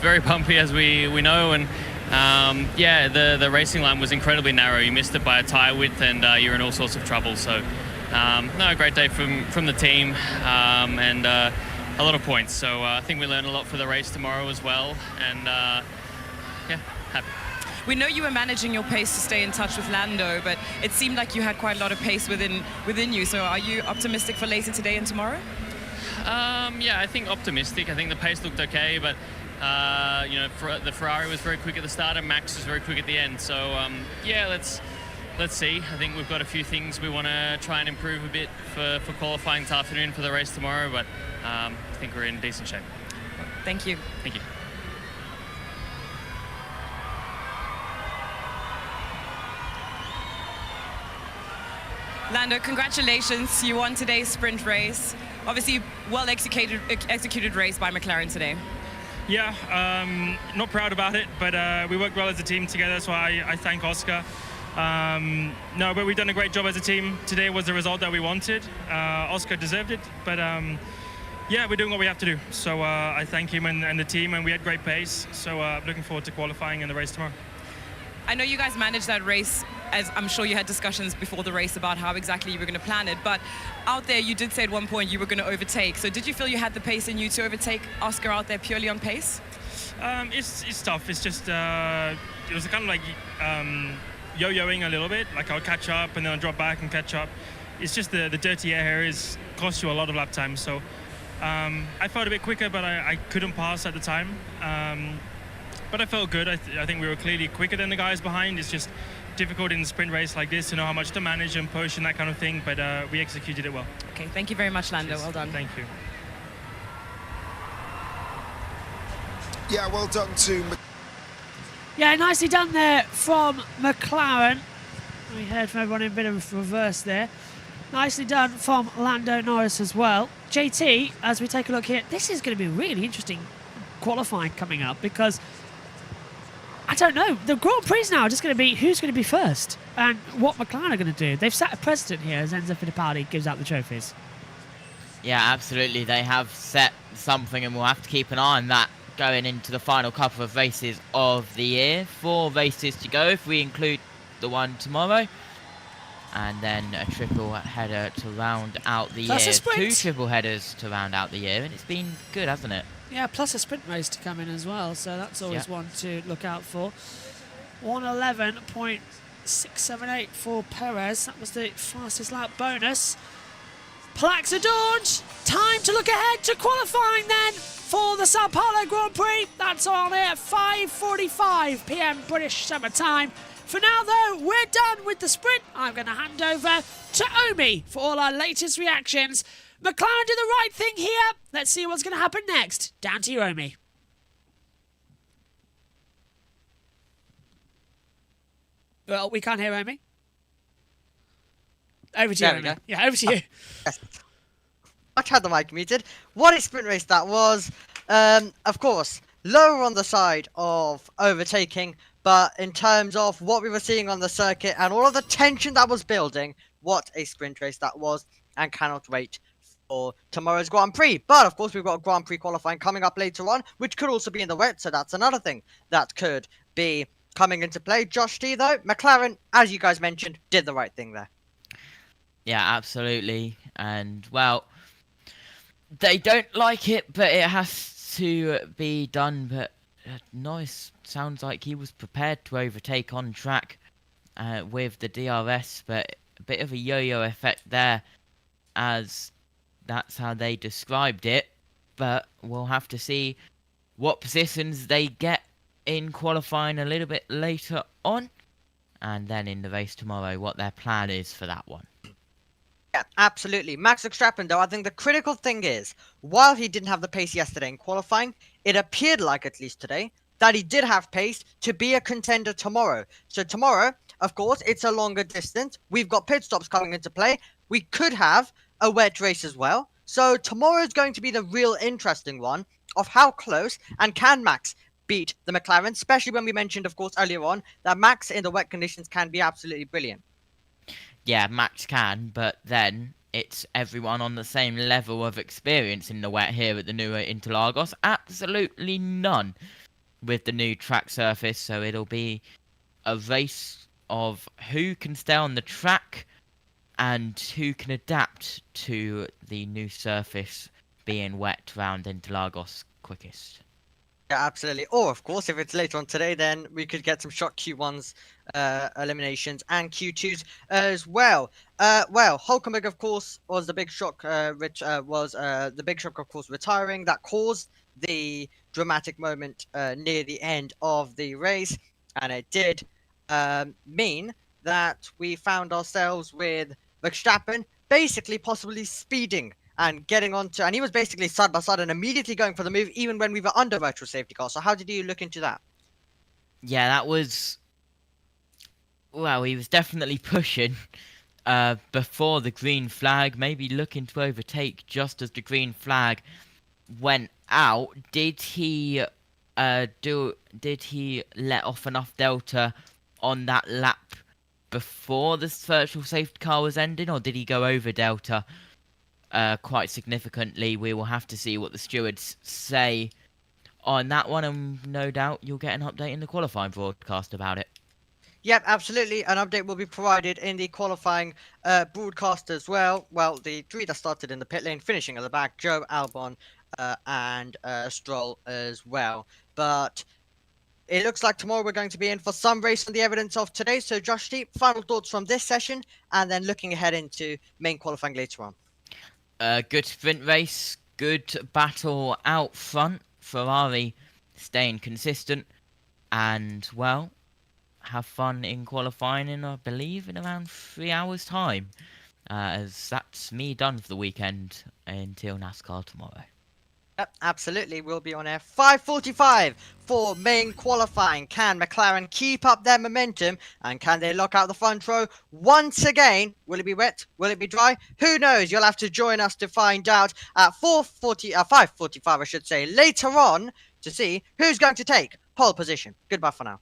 Very bumpy, as we know, and yeah, the racing line was incredibly narrow. You missed it by a tyre width, and you're in all sorts of trouble. So, no, a great day from the team, and a lot of points. So I think we learned a lot for the race tomorrow as well, and yeah, happy. We know you were managing your pace to stay in touch with Lando, but it seemed like you had quite a lot of pace within you. So are you optimistic for later today and tomorrow? Yeah, I think optimistic. I think the pace looked okay, but you know, the Ferrari was very quick at the start and Max was very quick at the end. So yeah, let's see. I think we've got a few things we want to try and improve a bit for qualifying this afternoon for the race tomorrow, but I think we're in decent shape. Thank you. Thank you. Lando, congratulations. You won today's sprint race. Obviously, well executed race by McLaren today. Yeah, not proud about it, but we worked well as a team together, so I thank Oscar. No, but we've done a great job as a team. Today was the result that we wanted. Oscar deserved it, but Yeah, we're doing what we have to do. So I thank him and the team, and we had great pace. So looking forward to qualifying and the race tomorrow. I know you guys managed that race, as I'm sure you had discussions before the race about how exactly you were going to plan it, but out there you did say at one point you were going to overtake. So did you feel you had the pace in you to overtake Oscar out there purely on pace? It's tough. It's just, it was kind of like yo-yoing a little bit. Like I'll catch up and then I'll drop back and catch up. It's just the dirty air here costs you a lot of lap time. So I felt a bit quicker, but I couldn't pass at the time. But I felt good. I think we were clearly quicker than the guys behind. It's just difficult in a sprint race like this to know how much to manage and push and that kind of thing, but we executed it well. Okay, thank you very much, Lando. Cheers. Well done. Thank you. Yeah, well done to... Yeah, nicely done there from McLaren. We heard from everyone in a bit of reverse there. Nicely done from Lando Norris as well. JT, as we take a look here, this is going to be really interesting qualifying coming up, because I don't know, the Grand Prix now are just going to be who's going to be first and what McLaren are going to do. They've set a precedent here as Enzo Fittipaldi gives out the trophies. Yeah, absolutely. They have set something, and we'll have to keep an eye on that going into the final couple of races of the year. 4 races to go if we include the one tomorrow. And then a triple header to round out the year. 2 triple headers to round out the year, and it's been good, hasn't it? Yeah, plus a sprint race to come in as well, so that's always one to look out for. 1:11.678 for Perez. That was the fastest lap bonus. Plaques adorned. Time to look ahead to qualifying then for the Sao Paulo Grand Prix. That's on at 5:45 p.m. British Summer Time. For now, though, we're done with the sprint. I'm going to hand over to Omi for all our latest reactions. McLaren did the right thing here. Let's see what's going to happen next. Down to you, Omi. Well, we can't hear Omi. Over to you, Omi. Yeah, over to you. Yes. I had the mic muted. What a sprint race that was. Of course, lower on the side of overtaking, but in terms of what we were seeing on the circuit and all of the tension that was building, what a sprint race that was, and cannot wait for tomorrow's Grand Prix. But of course, we've got Grand Prix qualifying coming up later on, which could also be in the wet, so that's another thing that could be coming into play. Josh T, though, McLaren, as you guys mentioned, did the right thing there. Yeah, absolutely. And, well, they don't like it, but it has to be done. But Norris sounds like he was prepared to overtake on track with the DRS, but a bit of a yo-yo effect there, as that's how they described it. But we'll have to see what positions they get in qualifying a little bit later on, and then in the race tomorrow, what their plan is for that one. Yeah, absolutely. Max Verstappen, though, I think the critical thing is, while he didn't have the pace yesterday in qualifying, it appeared like, at least today, that he did have pace to be a contender tomorrow. So tomorrow, of course, it's a longer distance. We've got pit stops coming into play. We could have a wet race as well. So tomorrow is going to be the real interesting one of how close and can Max beat the McLaren, especially when we mentioned, of course, earlier on, that Max in the wet conditions can be absolutely brilliant. Yeah, Max can, but then it's everyone on the same level of experience in the wet here at the new Interlagos. Absolutely none with the new track surface, so it'll be a race of who can stay on the track and who can adapt to the new surface being wet round Interlagos quickest. Yeah, absolutely. Or, of course, if it's later on today, then we could get some short Q1s eliminations and Q2s as well. Well, Hulkenberg, of course, was the big shock. The big shock, of course, retiring. That caused the dramatic moment near the end of the race, and it did mean that we found ourselves with Verstappen basically possibly speeding and getting onto, and he was basically side by side and immediately going for the move even when we were under virtual safety car. So how did you look into that? Yeah, that was, well, he was definitely pushing before the green flag, maybe looking to overtake just as the green flag went out. Did he let off enough delta on that lap before the virtual safety car was ending, or did he go over delta quite significantly. We will have to see what the stewards say on that one, and no doubt you'll get an update in the qualifying broadcast about it. Yep, absolutely. An update will be provided in the qualifying broadcast as well. Well, the three that started in the pit lane, finishing at the back, Joe, Albon, and Stroll as well. But it looks like tomorrow we're going to be in for some race on the evidence of today. So, Josh T, final thoughts from this session, and then looking ahead into main qualifying later on. Good sprint race, good battle out front. Ferrari staying consistent, and, well, have fun in qualifying in, I believe, in around 3 hours' time. As that's me done for the weekend until NASCAR tomorrow. Yep, absolutely. We'll be on air 5:45 for main qualifying. Can McLaren keep up their momentum, and can they lock out the front row once again? Will it be wet? Will it be dry? Who knows? You'll have to join us to find out at 5:45, I should say, later on, to see who's going to take pole position. Goodbye for now.